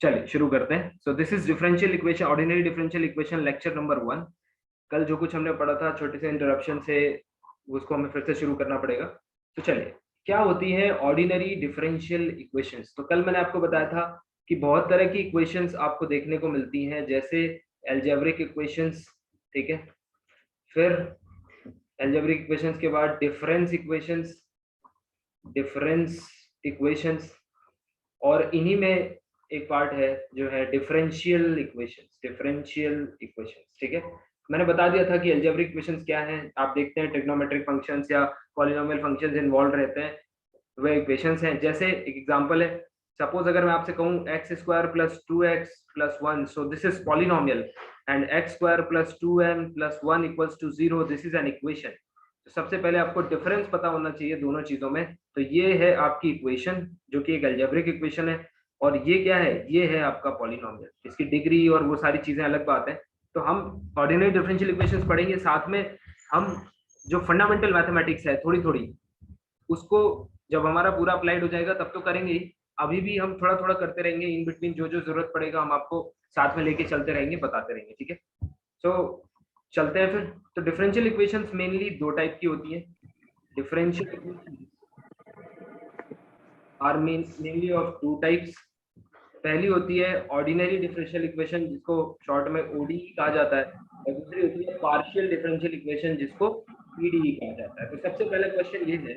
चलिए शुरू करते हैं। सो this is differential equation, ordinary differential equation, lecture number 1। कल जो कुछ हमने पढ़ा था छोटे से इंटरप्शन से, उसको हमें फिर से शुरू करना पड़ेगा। तो चलिए, क्या होती है ऑर्डिनरी डिफरेंशियल इक्वेशंस। तो कल मैंने आपको बताया था कि बहुत तरह की इक्वेशंस आपको देखने को मिलती हैं, जैसे एल्जेब्रिक इक्वेशंस, ठीक है। फिर एल्जेब्रिक इक्वेशंस के बाद डिफरेंस इक्वेशंस, और इन्हीं में एक पार्ट है जो है डिफरेंशियल इक्वेशंस, ठीक है। मैंने बता दिया था कि अलजेब्रिक इक्वेशंस क्या हैं। आप देखते हैं ट्रिग्नोमेट्रिक फंक्शंस या पॉलिनोमियल फंक्शंस इन्वॉल्व रहते हैं, वे इक्वेशंस हैं। जैसे एक एग्जांपल है, सपोज अगर मैं आपसे कहूं x square plus 2x+1, so this is polynomial, and x square plus 2m+1 equals to 0, this is an equation. तो सबसे पहले आपको डिफरेंस पता होना चाहिए दोनों चीजों में। तो ये है आपकी इक्वेशन जो कि एक अलजेब्रिक इक्वेशन है, और ये क्या है, ये है आपका पॉलिनोमियल। इसकी डिग्री और वो सारी चीजें अलग बात है। तो हम ऑर्डिनरी डिफरेंशियल इक्वेशंस पढ़ेंगे, साथ में हम जो फंडामेंटल मैथमेटिक्स है थोड़ी थोड़ी, उसको जब हमारा पूरा अप्लाइड हो जाएगा तब तो करेंगे ही। अभी भी हम थोड़ा थोड़ा करते रहेंगे, इन बिटवीन जो जो जरूरत पड़ेगा हम आपको साथ में लेके चलते रहेंगे, बताते रहेंगे, ठीक है। सो चलते हैं फिर। तो डिफरेंशियल इक्वेशंस मेनली दो टाइप की होती हैं। Differential equations are mainly of two types. पहली होती है ऑर्डिनरी डिफरेंशियल इक्वेशन, जिसको शॉर्ट में ओडी कहा जाता है, और दूसरी होती है पार्शियल डिफरेंशियल इक्वेशन, जिसको पीडीई कहा जाता है। तो सबसे पहला क्वेश्चन ये है,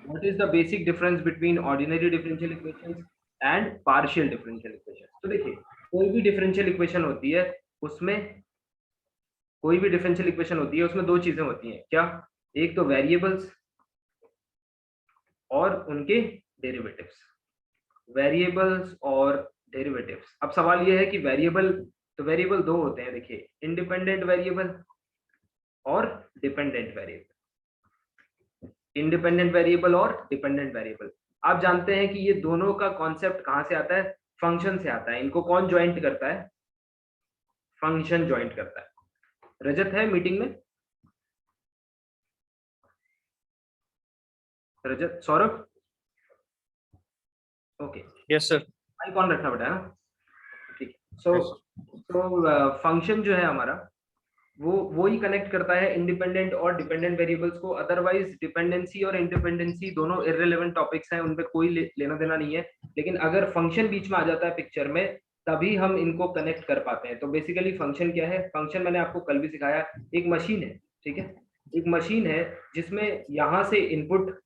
what is the basic difference between ordinary differential equations and partial differential equation. तो देखिए, कोई भी डिफरेंशियल इक्वेशन होती है उसमें कोई भी डिफरेंशियल इक्वेशन होती है उसमें दो चीजें होती हैं, क्या? एक तो वेरिएबल्स और उनके डेरिवेटिव्स। वेरिएबल्स और डेरिवेटिव्स। अब सवाल ये है कि वेरिएबल, तो वेरिएबल दो होते हैं, देखिए, इंडिपेंडेंट वेरिएबल और डिपेंडेंट वेरिएबल। इंडिपेंडेंट वेरिएबल और डिपेंडेंट वेरिएबल। आप जानते हैं कि ये दोनों का कॉन्सेप्ट कहां से आता है? फंक्शन से आता है। इनको कौन ज्वाइंट करता है? फंक्शन ज्वाइंट करता है। रजत है मीटिंग में? Rajat, Saurabh, okay. Yes sir. Mike on रखना बेटा, है ना? ठीक है। सो फंक्शन जो है हमारा, वो ही कनेक्ट करता है इंडिपेंडेंट और डिपेंडेंट वेरिएबल्स को। अदरवाइज डिपेंडेंसी और इंडिपेंडेंसी दोनों इररिलेवेंट टॉपिक्स हैं, उन पे कोई लेना देना नहीं है। लेकिन अगर फंक्शन बीच में आ जाता है पिक्चर में, तभी हम इनको कनेक्ट कर पाते हैं। तो बेसिकली फंक्शन क्या है? फंक्शन मैंने आपको कल भी सिखाया, एक मशीन है, ठीक है। एक मशीन है जिसमें यहाँ से इनपुट,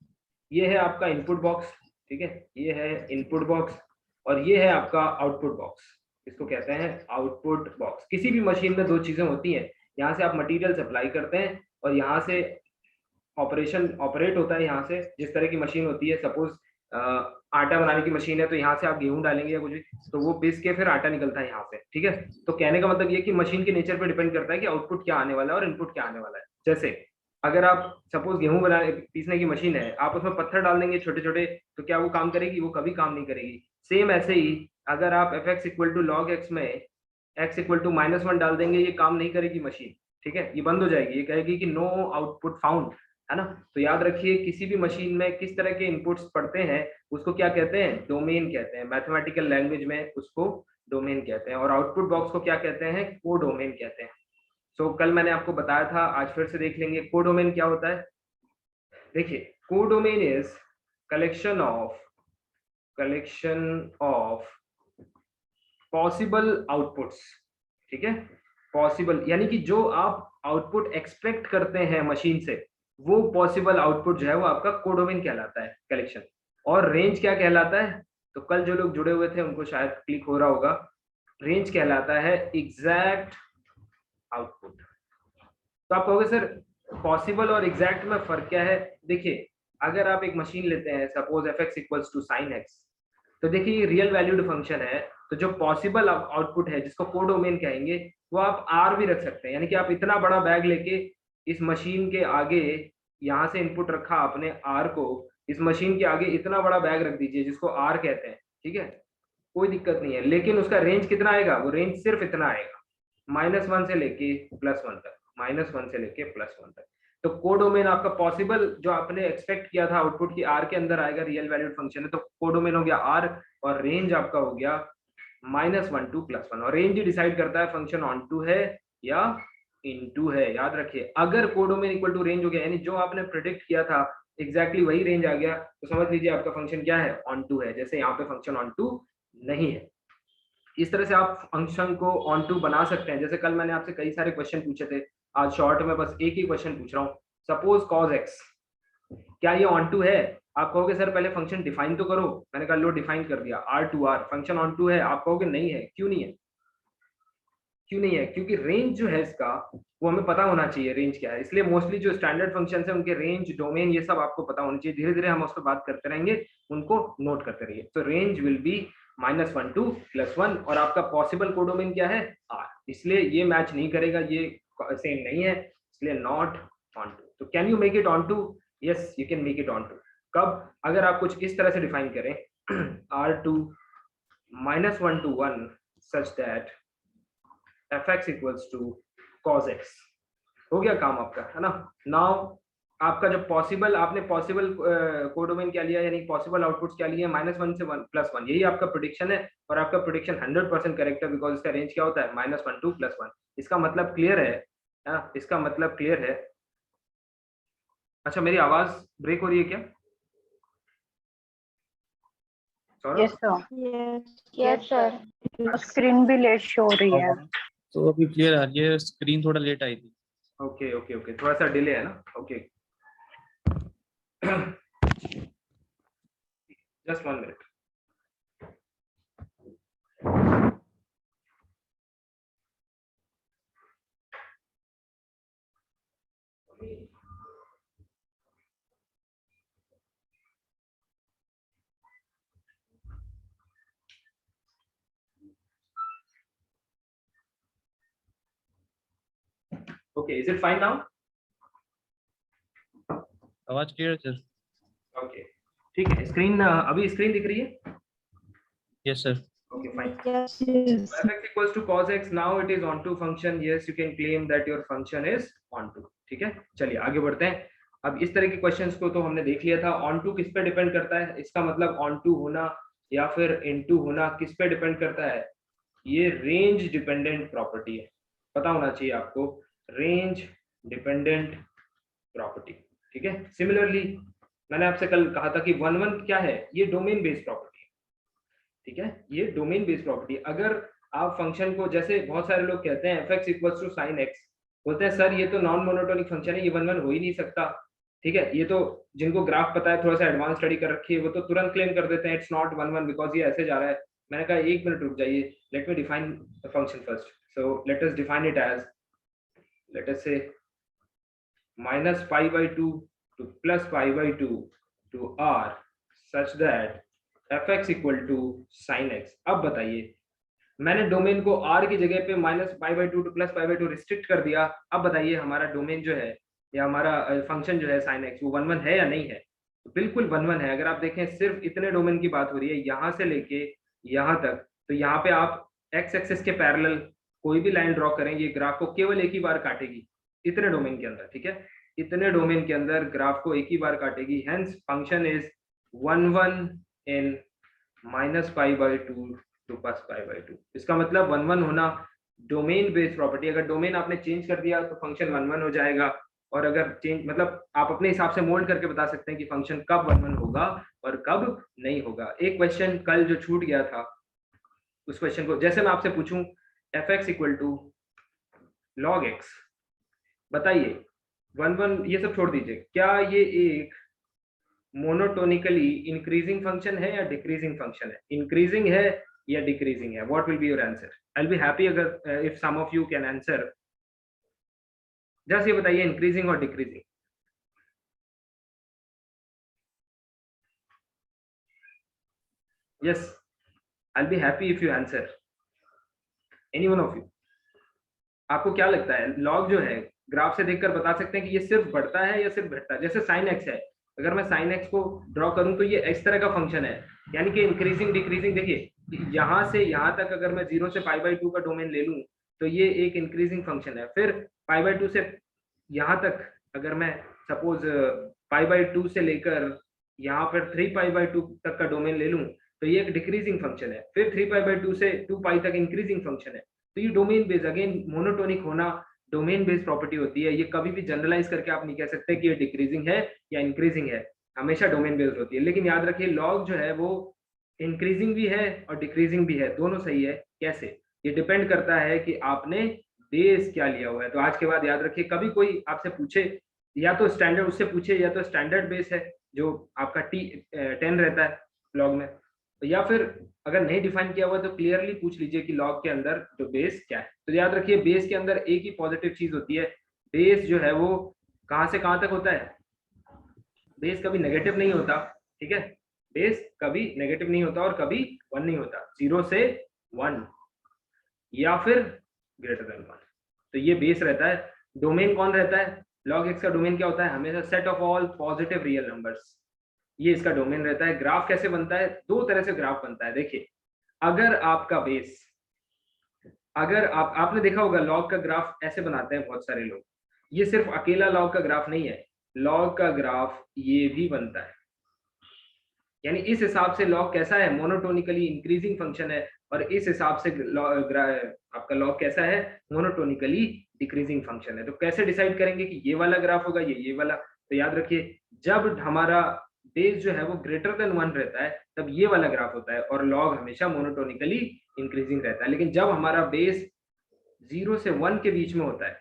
ये है आपका इनपुट बॉक्स, ठीक है, ये है इनपुट बॉक्स, और ये है आपका आउटपुट बॉक्स। इसको कहते हैं आउटपुट बॉक्स। किसी भी मशीन में दो चीजें होती हैं, यहाँ से आप मटेरियल सप्लाई करते हैं और यहाँ से ऑपरेशन ऑपरेट होता है। यहाँ से जिस तरह की मशीन होती है, सपोज आटा बनाने की मशीन है, तो यहाँ से आप गेहूं डालेंगे या कुछ भी, तो वो पीस के फिर आटा निकलता है यहाँ से, ठीक है। तो कहने का मतलब ये कि मशीन के नेचर पे डिपेंड करता है कि आउटपुट क्या आने वाला है और इनपुट क्या आने वाला है। जैसे अगर आप सपोज गेहूं बनाने पीसने की मशीन है, आप उसमें पत्थर डाल देंगे छोटे छोटे, तो क्या वो काम करेगी? वो कभी काम नहीं करेगी। सेम ऐसे ही अगर आप f x equal to log x में एक्स इक्वल टू -1 डाल देंगे, ये काम नहीं करेगी मशीन, ठीक है, ये बंद हो जाएगी। ये कहेगी कि नो आउटपुट फाउंड, है ना। तो याद रखिए, किसी भी मशीन में किस तरह के इनपुट्स पड़ते हैं उसको क्या कहते हैं? डोमेन कहते हैं। मैथमेटिकल लैंग्वेज में उसको डोमेन कहते हैं। और आउटपुट बॉक्स को क्या कहते हैं? कोडोमेन कहते हैं। सो कल मैंने आपको बताया था, आज फिर से देख लेंगे कोडोमेन क्या होता है। देखिए, codomain is collection of possible outputs, ठीक है। पॉसिबल यानी कि जो आप आउटपुट एक्सपेक्ट करते हैं मशीन से, वो पॉसिबल आउटपुट जो है वो आपका कोडोमेन कहलाता है, कलेक्शन। और रेंज क्या कहलाता है? तो कल जो लोग जुड़े हुए थे उनको शायद क्लिक हो रहा होगा। रेंज कहलाता है एग्जैक्ट आउटपुट। तो आप कहोगे सर पॉसिबल और एग्जैक्ट में फर्क क्या है? देखिए, अगर आप एक मशीन लेते हैं, suppose f x equals to sine x, तो देखिए ये रियल वैल्यूड फंक्शन है। तो जो पॉसिबल आउटपुट है, जिसको कोडोमेन कहेंगे, वो आप आर भी रख सकते हैं। यानी कि आप इतना बड़ा बैग लेके इस मशीन के आगे, यहाँ से इनपुट रखा आपने आर को, इस मशीन के आगे इतना बड़ा बैग रख दीजिए जिसको आर कहते हैं, ठीक है, कोई दिक्कत नहीं है। लेकिन उसका रेंज कितना आएगा? वो रेंज सिर्फ इतना आएगा, -1 से लेके +1 तक, -1 से लेके +1 तक। तो कोडोमेन आपका पॉसिबल जो आपने एक्सपेक्ट किया था आउटपुट की आर के अंदर आएगा, रियल वैल्यूड फंक्शन है, तो कोडोमेन हो गया आर, और रेंज आपका हो गया -1 to +1, और रेंज डिसाइड करता है फंक्शन ऑन टू है या इनटू है। याद रखिए, अगर कोडोमेन इक्वल टू रेंज हो गया, यानी जो आपने प्रेडिक्ट किया था एग्जैक्टली वही रेंज आ गया, तो समझ लीजिए आपका फंक्शन क्या है, ऑन टू है। जैसे यहाँ पे फंक्शन ऑन टू नहीं है। इस तरह से आप फंक्शन को ऑन टू बना सकते हैं। जैसे कल मैंने आपसे कई सारे क्वेश्चन पूछे थे, आज शॉर्ट में बस एक ही क्वेश्चन पूछ रहा हूँ। सपोज cos x, क्या ये ऑन टू है? आप कहोगे सर पहले फंक्शन डिफाइन तो करो। मैंने कहा लो डिफाइन कर दिया, R2R, फंक्शन ऑन टू है। आप कहोगे नहीं है। क्यों नहीं है? क्यों नहीं है? क्योंकि रेंज जो है इसका वो हमें पता होना चाहिए रेंज क्या है। इसलिए मोस्टली जो स्टैंडर्ड फंक्शंस है उनके रेंज, डोमेन, ये सब आपको पता होना चाहिए। धीरे धीरे हम उस पर बात करते रहेंगे, उनको नोट करते रहिए। तो रेंज विल बी -1 to +1, और आपका पॉसिबल कोडोमेन क्या है, R। इसलिए ये मैच नहीं करेगा, ये सेम नहीं है, इसलिए नॉट ऑन टू। तो can you make it onto? Yes, you can make it onto. कब? अगर आप कुछ इस तरह से डिफाइन करें R2 -1 to 1 such that fx equals to cos x। हो गया काम आपका, है ना। नाउ आपका जो पॉसिबल, आपने पॉसिबल कोडोमेन क्या लिया, यानी पॉसिबल आउटपुट्स क्या लिए, -1 से 1+1, यही आपका प्रेडिक्शन है। और आपका प्रेडिक्शन 100% करेक्ट है, बिकॉज इसका रेंज क्या होता है, -1 to +1। इसका मतलब क्लियर है ना? इसका मतलब क्लियर है। अच्छा, मेरी आवाज ब्रेक हो रही है क्या? Yes sir, yes sir, screen भी लेट शो हो रही है। तो अभी क्लियर आ रही है, स्क्रीन थोड़ा लेट आई थी। ओके ओके ओके, थोड़ा सा डिले है ना। Okay just 1 minute. Okay, is it fine now? आवाज क्लियर है सर? ओके ठीक है। स्क्रीन अभी स्क्रीन दिख रही है? Yes sir. Okay, fine. Yes. fx equals to cos x, now it is onto function. Yes, you can claim that your function is onto। ठीक है, चलिए आगे बढ़ते हैं। अब इस तरह के क्वेश्चंस को तो हमने देख लिया था। onto किस पे डिपेंड करता है? इसका मतलब onto होना या फिर into होना किस पे डिपेंड करता है? ये रेंज डिपेंडेंट प्रॉपर्टी है, पता होना चाहिए आपको, रेंज डिपेंडेंट प्रॉपर्टी। ठीक है। सिमिलरली मैंने आपसे कल कहा था कि 1 क्या है, ये डोमेन बेस्ड प्रॉपर्टी। ठीक है, ये डोमेन बेस्ड प्रॉपर्टी। अगर आप फंक्शन को, जैसे बहुत सारे लोग कहते हैं fx equals to sine x, बोलते हैं सर ये तो नॉन मोनोटोनिक फंक्शन है, ये 1 हो ही नहीं सकता। ठीक है, ये तो जिनको ग्राफ पता है, थोड़ा सा एडवांस स्टडी कर रखी है, वो तो तुरंत क्लेम कर देते हैं इट्स नॉट 1 बिकॉज ये ऐसे जा रहा है। मैंने कहा एक मिनट रुक जाइए, let me define the function first. So let us define it as, let us say -π/2 to +π/2 to r such that fx equal to sine x. अब बताइए, मैंने डोमेन को r की जगह पे -π/2 to +π/2 रिस्ट्रिक्ट कर दिया। अब बताइए हमारा डोमेन जो है या हमारा फंक्शन जो है साइन एक्स, वो 1 है या नहीं है? तो बिल्कुल 1 है। अगर आप देखें, सिर्फ इतने डोमेन की बात हो रही है, यहाँ से लेके यहाँ तक। तो यहाँ पे आप एक्स एक्सिस के पैरेलल कोई भी लाइन ड्रॉ करें, ये ग्राफ को केवल एक ही बार काटेगी, इतने डोमेन के अंदर। ठीक है, इतने डोमेन के अंदर ग्राफ को एक ही बार काटेगी। Hence function is 1 in -π/2 to +π/2। इसका मतलब 1 होना डोमेन बेस्ड प्रॉपर्टी। अगर डोमेन आपने चेंज कर दिया तो फंक्शन 1 हो जाएगा, और अगर चेंज मतलब आप अपने हिसाब से मोल्ड करके बता सकते हैं कि फंक्शन कब 1 होगा और कब नहीं होगा। एक क्वेश्चन कल जो छूट गया था, उस क्वेश्चन को जैसे मैं आपसे पूछूं fx equal to log x, बताइए 1 ये सब छोड़ दीजिए, क्या ये एक मोनोटोनिकली इंक्रीजिंग फंक्शन है या डिक्रीजिंग फंक्शन है? इंक्रीजिंग है या डिक्रीजिंग है? What will be your answer? I will be happy अगर if some of you can answer. Just ये बताइए, इंक्रीजिंग और decreasing. Yes, I will be happy if you answer, any one of you. आपको क्या लगता है, log जो है ग्राफ से देखकर बता सकते हैं कि ये सिर्फ बढ़ता है या सिर्फ घटता है? जैसे साइन एक्स है, अगर मैं साइन एक्स को ड्रॉ करूं तो ये इस तरह का फंक्शन है, यानी कि इंक्रीजिंग डिक्रीजिंग। देखिए यहाँ से यहाँ तक अगर मैं 0 से π/2 का डोमेन ले लूं तो ये एक इंक्रीजिंग फंक्शन है। फिर π/2 से यहाँ तक अगर मैं सपोज π/2 से लेकर यहाँ पर 3π/2 तक का डोमेन ले लूं तो ये एक डिक्रीजिंग फंक्शन है। फिर 3π/2 से 2π तक इंक्रीजिंग फंक्शन है। तो ये डोमेन बेस्ड, अगेन मोनोटोनिक होना डोमेन बेस्ड प्रॉपर्टी होती है। ये कभी भी जनरलाइज करके आप नहीं कह सकते कि ये डिक्रीजिंग है या इंक्रीजिंग है, हमेशा डोमेन बेस्ड होती है। लेकिन याद रखिए लॉग जो है वो इंक्रीजिंग भी है और डिक्रीजिंग भी है, दोनों सही है। कैसे? ये डिपेंड करता है कि आपने बेस क्या लिया हुआ है। तो आज के बाद याद रखिए, कभी कोई आपसे पूछे या तो स्टैंडर्ड उससे पूछे या तो स्टैंडर्ड बेस है जो आपका 10 रहता है लॉग में, या फिर अगर नहीं डिफाइन किया हुआ तो क्लियरली पूछ लीजिए कि लॉग के अंदर जो बेस क्या है। तो याद रखिए बेस के अंदर एक ही पॉजिटिव चीज होती है, बेस जो है वो कहां से कहां तक होता है, बेस कभी नेगेटिव नहीं होता, ठीक है, बेस कभी नेगेटिव नहीं होता और कभी 1 नहीं होता, 0 से 1 या फिर ग्रेटर देन 1। तो ये बेस रहता है। डोमेन कौन रहता है? log x का डोमेन क्या होता है? हमेशा set of all positive real numbers, ये इसका डोमेन रहता है। ग्राफ कैसे बनता है? दो तरह से ग्राफ बनता है। देखिए, अगर आपका बेस, अगर आपने देखा होगा लॉग का ग्राफ ऐसे बनाते हैं बहुत सारे लोग, ये सिर्फ अकेला लॉग का ग्राफ नहीं है, लॉग का ग्राफ ये भी बनता है। यानी इस हिसाब से लॉग कैसा है? मोनोटोनिकली इंक्रीजिंग फंक्शन है, और इस हिसाब से आपका लॉग कैसा है? मोनोटोनिकली डिक्रीजिंग फंक्शन है। तो कैसे डिसाइड करेंगे कि ये वाला ग्राफ होगा ये वाला? तो याद रखिए जब हमारा बेस जो है वो ग्रेटर देन 1 रहता है तब ये वाला ग्राफ होता है और लॉग हमेशा मोनोटोनिकली इंक्रीजिंग रहता है। लेकिन जब हमारा बेस 0 से 1 के बीच में होता है,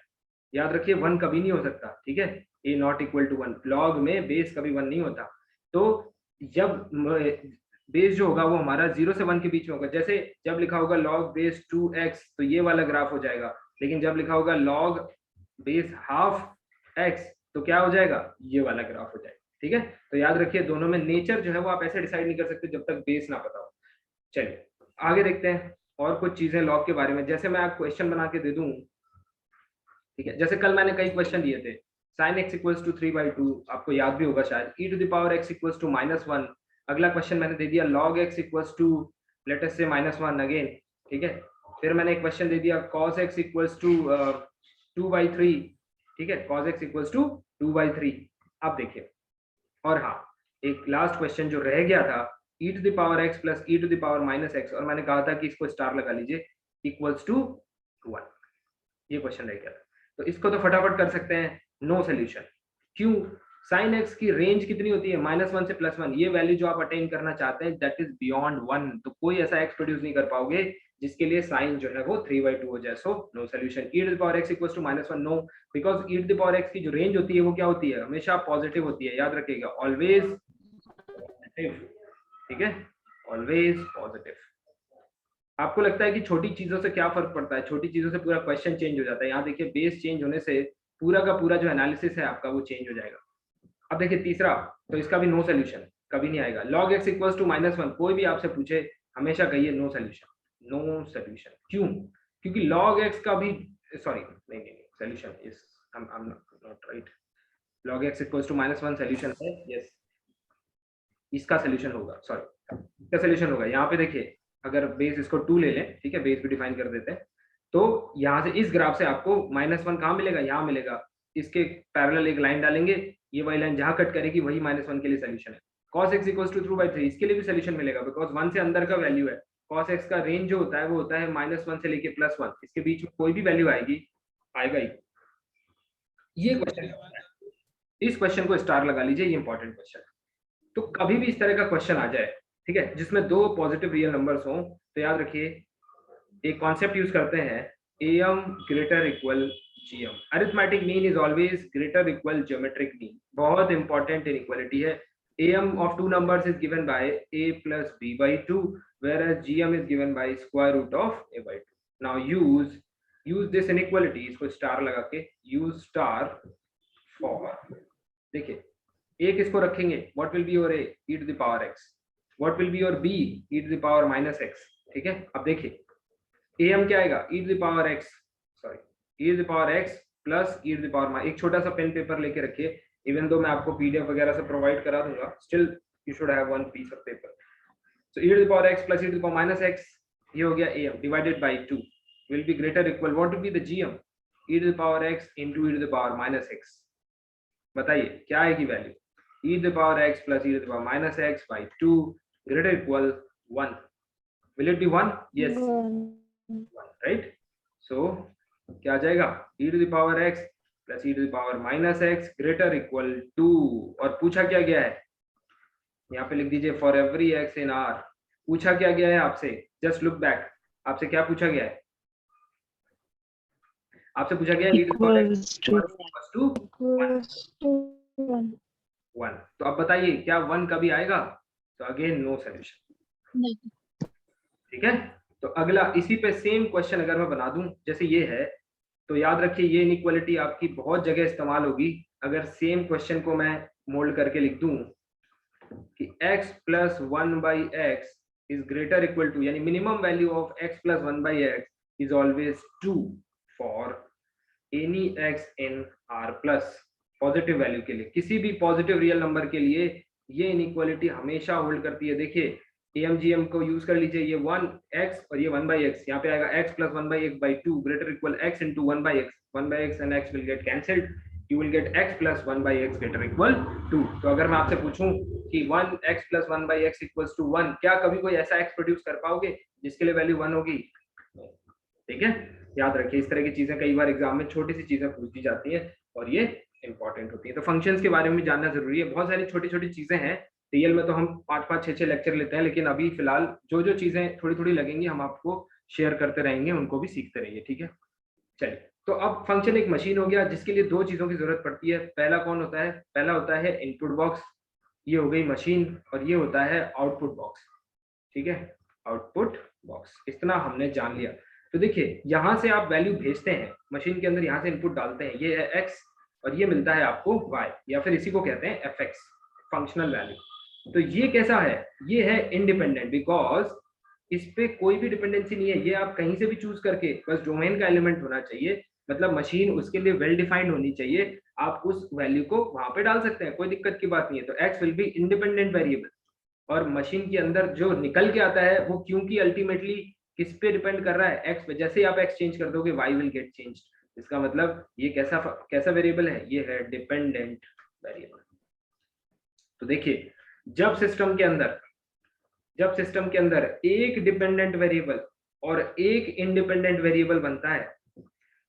याद रखिए 1 कभी नहीं हो सकता, ठीक है, a not equal to 1, log में बेस कभी 1 नहीं होता। तो जब बेस जो होगा वो हमारा 0 से 1 के बीच में होगा। जैसे जब लिखा होगा log बेस 2x तो ये वाला ग्राफ हो जाएगा, लेकिन जब लिखा होगा log बेस हाफ x तो क्या हो जाएगा? ये वाला ग्राफ हो जाएगा, ठीक है। तो याद रखिए दोनों में नेचर जो है वो आप ऐसे डिसाइड नहीं कर सकते जब तक बेस ना पता हो। चलिए आगे देखते हैं और कुछ चीजें लॉग के बारे में। जैसे मैं आपको क्वेश्चन बना के दे दूं, ठीक है, जैसे कल मैंने कई क्वेश्चन दिए थे, sin x इक्वल्स टू 3/2, आपको याद भी होगा शायद, e to the power x equals to -1। अगला क्वेश्चन मैंने दे दिया log x equals to let us say -1 again, ठीक है। फिर मैंने एक क्वेश्चन दे दिया cos x इक्वल्स टू 2/3, ठीक है, cos x इक्वल्स टू 2/3। अब देखिए, और हाँ एक लास्ट क्वेश्चन जो रह गया था, e to the power x plus e to the power -x, और मैंने कहा था कि इसको स्टार लगा लीजिए, इक्वल्स टू 1। ये क्वेश्चन रह गया था। तो इसको तो फटाफट कर सकते हैं, नो सोल्यूशन। क्यों? sin x की रेंज कितनी होती है? -1 से +1। ये वैल्यू जो आप अटेन करना चाहते हैं दैट इज बियॉन्ड 1, तो कोई ऐसा x प्रोड्यूस नहीं कर पाओगे जिसके लिए साइन जो है वो 3/2 हो जाए। So no solution. e to the power x equals to -1, no, because e to the power x की जो रेंज होती है वो क्या होती है? हमेशा पॉजिटिव होती है, याद रखिएगा, ऑलवेज पॉजिटिव, ठीक है, ऑलवेज पॉजिटिव। आपको लगता है कि छोटी चीजों से क्या फर्क पड़ता है? छोटी चीजों से पूरा क्वेश्चन चेंज हो जाता है। यहाँ देखिए बेस चेंज होने से पूरा का पूरा जो एनालिसिस है आपका वो चेंज हो जाएगा। अब देखिए तीसरा, तो इसका भी नो सोल्यूशन, कभी नहीं आएगा। log x इक्वल्स टू -1, कोई भी आपसे पूछे हमेशा कहिए नो सोल्यूशन, नो सोल्यूशन। क्यों? क्योंकि log x का भी, सॉरी नहीं solution is I am not right, log x equals to -1 solution है, यस, इसका सोल्यूशन होगा, सॉरी इसका सोल्यूशन होगा। यहाँ पे देखिए अगर बेस इसको 2 ले लें, ठीक है, बेस भी डिफाइन कर देते हैं, तो यहाँ से इस ग्राफ से आपको -1 कहाँ मिलेगा? यहाँ मिलेगा। इसके पैरेलल एक लाइन डालेंगे, ये वाली लाइन जहाँ कट करेगी वही -1 के लिए सोल्यूशन है। cos x इक्वल्स टू 2/3, इसके लिए भी सोल्यूशन मिलेगा, बिकॉज 1 से अंदर का वैल्यू है। cos x का रेंज जो होता है वो होता है -1 से लेके +1, इसके बीच में कोई भी वैल्यू आएगा ही। ये क्वेश्चन, इस क्वेश्चन को स्टार लगा लीजिए, ये इंपॉर्टेंट क्वेश्चन है। तो कभी भी इस तरह का क्वेश्चन आ जाए, ठीक है, जिसमें दो पॉजिटिव रियल नंबर्स हों, तो याद रखिए एक कॉन्सेप्ट यूज करते हैं, am greater equal gm। Arithmetic mean is always greater equal geometric mean, बहुत इंपॉर्टेंट इनइक्वालिटी है। am of two numbers is given by a plus b/2, whereas gm is given by square root of a/2। now use this inequality, इसको star लगा के use star for, देखिए a किसको रखेंगे? what will be your a? e to the power x। what will be your b? e to the power -x, ठीक है। अब देखिए am क्या आएगा? e to the power x, sorry e to the power x plus e to the power, एक छोटा सा pen paper लेके रखिए, इवन दो मैं आपको पीडीएफ वगैरह से प्रोवाइड करा दूंगा, still you should have one piece of paper. So e to the power x plus e to the power -x, ये हो गया am divided by 2 will be greater equal, what will be the gm? e to the power x into e to the power -x। बताइए क्या आएगी value? e to the power x plus e to the power -x by 2 greater equal 1. Will it be 1? Yes. 1, right? So क्या आ जाएगा? e to the power x plus e to the power minus x greater equal to, और पूछा क्या गया है? यहाँ पे लिख दीजिए for every x in R. पूछा क्या गया है आपसे? Just look back. आपसे क्या पूछा गया है? आपसे पूछा गया e to the power x equals to 1. तो अब बताइए क्या 1 कभी आएगा? तो अगेन नो सॉल्यूशन, ठीक है। तो अगला इसी पे सेम क्वेश्चन अगर मैं बना दूं जैसे ये है, तो याद रखिए ये इनइक्वालिटी आपकी बहुत जगह इस्तेमाल होगी। अगर सेम क्वेश्चन को मैं मोल्ड करके लिख दूं कि x plus 1/x is greater equal to, यानी minimum value of x plus 1/x is always 2 for any x in R plus, positive value के लिए, किसी भी पॉजिटिव रियल नंबर के लिए ये इनइक्वालिटी हमेशा होल्ड करती है। देखिए AMGM को यूज कर लीजिए, ये 1x और ये 1/x, यहाँ पे आएगा x plus 1/x/2 greater equal x into 1/x, 1/x and x will get cancelled, you will get x plus 1/x greater equal 2. तो अगर मैं आपसे पूछूं कि 1x plus 1/x equals to 1, क्या कभी कोई ऐसा x प्रोड्यूस कर पाओगे जिसके लिए वैल्यू 1 होगी? ठीक है, याद रखिए इस तरह की चीजें कई बार एग्जाम में छोटी सी चीजें पूछ दी जाती हैं और ये इंपॉर्टेंट होती है। तो फंक्शंस के बारे में जानना जरूरी है। बहुत सारी छोटी छोटी चीजें हैं, रियल में तो हम 5-5, 6-6 लेक्चर लेते हैं, लेकिन अभी फिलहाल जो जो चीजें थोड़ी थोड़ी लगेंगी हम आपको शेयर करते रहेंगे, उनको भी सीखते रहिए, ठीक है। चलिए, तो अब फंक्शन एक मशीन हो गया जिसके लिए दो चीजों की जरूरत पड़ती है। पहला कौन होता है? पहला होता है इनपुट बॉक्स, ये हो गई मशीन, और ये होता है आउटपुट बॉक्स, ठीक है, आउटपुट बॉक्स। इतना हमने जान लिया। तो देखिए यहां से आप वैल्यू भेजते हैं मशीन के अंदर, यहां से इनपुट डालते हैं, ये है x और ये मिलता है आपको y, या फिर इसी को कहते हैं fx, फंक्शनल वैल्यू। तो ये कैसा है? ये है इंडिपेंडेंट, बिकॉज इस पे कोई भी डिपेंडेंसी नहीं है, ये आप कहीं से भी चूज करके, बस डोमेन का एलिमेंट होना चाहिए, मतलब मशीन उसके लिए वेल डिफाइंड होनी चाहिए, आप उस वैल्यू को वहां पे डाल सकते हैं, कोई दिक्कत की बात नहीं है। तो x will be independent variable, और मशीन के अंदर जो निकल के आता है वो क्योंकि अल्टीमेटली किस पे डिपेंड कर रहा है? x पे। जैसे ही आप x चेंज कर दोगे y विल गेट चेंज्ड। इसका मतलब ये कैसा वेरिएबल है? ये है डिपेंडेंट वेरिएबल। तो देखिए जब सिस्टम के अंदर एक डिपेंडेंट वेरिएबल और एक इंडिपेंडेंट वेरिएबल बनता है,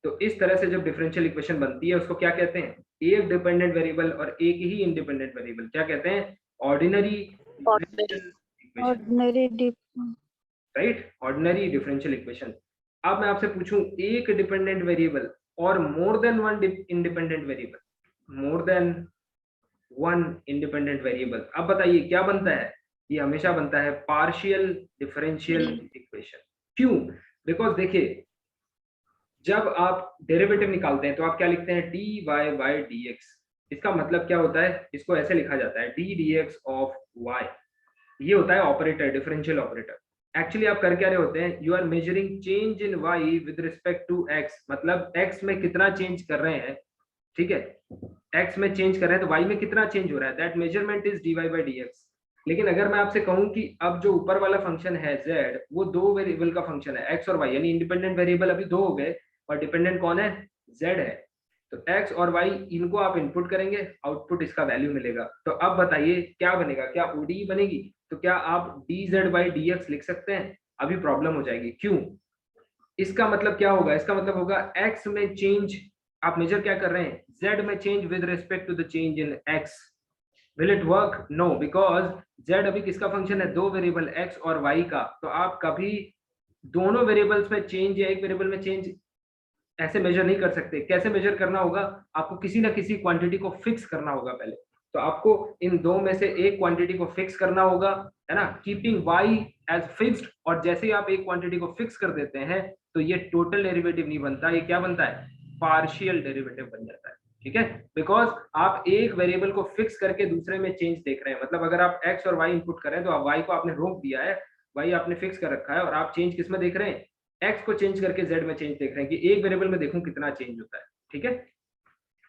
तो इस तरह से जब डिफरेंशियल इक्वेशन बनती है उसको क्या कहते हैं? एक डिपेंडेंट वेरिएबल और एक ही इंडिपेंडेंट वेरिएबल, क्या कहते हैं? Ordinary right, ordinary differential equation. अब मैं आपसे पूछूं एक डिपेंडेंट वेरिएबल और more than one independent variable, मोर देन वन इंडिपेंडेंट वेरिएबल, अब बताइए क्या बनता है? ये हमेशा बनता है पार्शियल डिफरेंशियल इक्वेशन। क्यों? बिकॉज देखिए जब आप डेरिवेटिव निकालते हैं तो आप क्या लिखते हैं? dy/dx। इसका मतलब क्या होता है? इसको ऐसे लिखा जाता है d/dx ऑफ y। ये होता है ऑपरेटर, डिफरेंशियल ऑपरेटर। एक्चुअली आप कर क्या रहे होते हैं? You are measuring change in y with respect to x, मतलब x में कितना चेंज कर रहे हैं, ठीक है, x में चेंज कर रहे हैं तो y में कितना चेंज हो रहा है, दैट मेजरमेंट इज dy/dx। लेकिन अगर मैं आपसे कहूं कि अब जो ऊपर वाला फंक्शन है z, वो दो वेरिएबल का फंक्शन है, x और y, यानी इंडिपेंडेंट वेरिएबल अभी दो हो गए और डिपेंडेंट कौन है? z है। तो x और y इनको आप इनपुट करेंगे, आउटपुट इसका वैल्यू मिलेगा। तो अब बताइए क्या बनेगा? क्या ODE बनेगी? तो क्या आप dz/dx लिख सकते हैं? अभी प्रॉब्लम हो जाएगी। क्यों? इसका मतलब क्या होगा? इसका मतलब होगा x में चेंज आप मेजर क्या कर रहे हैं? z में change with respect to the change in x। Will it work? No, because z अभी किसका फंक्शन है? दो वेरिएबल x और y का। तो आप कभी दोनों वेरिएबल्स में चेंज या एक वेरिएबल में चेंज ऐसे मेजर नहीं कर सकते। कैसे मेजर करना होगा? आपको किसी ना किसी क्वांटिटी को फिक्स करना होगा पहले। तो आपको इन दो में से एक क्वांटिटी को फिक्स करना होगा, है ना, कीपिंग y एज फिक्स्ड। और जैसे ही आप एक क्वांटिटी को फिक्स कर देते हैं तो ये टोटल डेरिवेटिव नहीं बनता, ये क्या बनता है? पार्शियल डेरिवेटिव बन जाता है, ठीक है। बिकॉज आप एक वेरिएबल को फिक्स करके दूसरे में चेंज देख रहे हैं, मतलब अगर आप x और y इनपुट करें तो आप y को आपने रोक दिया है, y आपने फिक्स कर रखा है, और आप चेंज किस में देख रहे हैं? x को चेंज करके z में चेंज देख रहे हैं कि एक वेरिएबल में देखूं कितना चेंज होता है, ठीक है।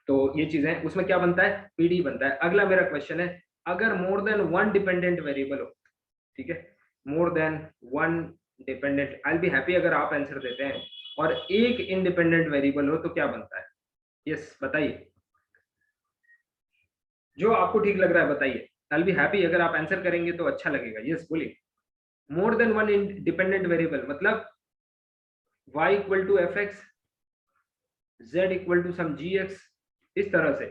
तो ये चीजें उसमें क्या बनता है? PD बनता है। अगला मेरा क्वेश्चन है, अगर मोर देन वन डिपेंडेंट वेरिएबल हो, ठीक है, मोर than one dependent, I will be happy अगर आप आंसर देते हैं, और एक इंडिपेंडेंट वेरिएबल हो तो क्या बनता है? यस बताइए, जो आपको ठीक लग रहा है बताइए। आई विल बी हैप्पी अगर आप आंसर करेंगे तो अच्छा लगेगा। यस बोलिए, more than one dependent variable मतलब y equal to f x, z equal to some g x, इस तरह से।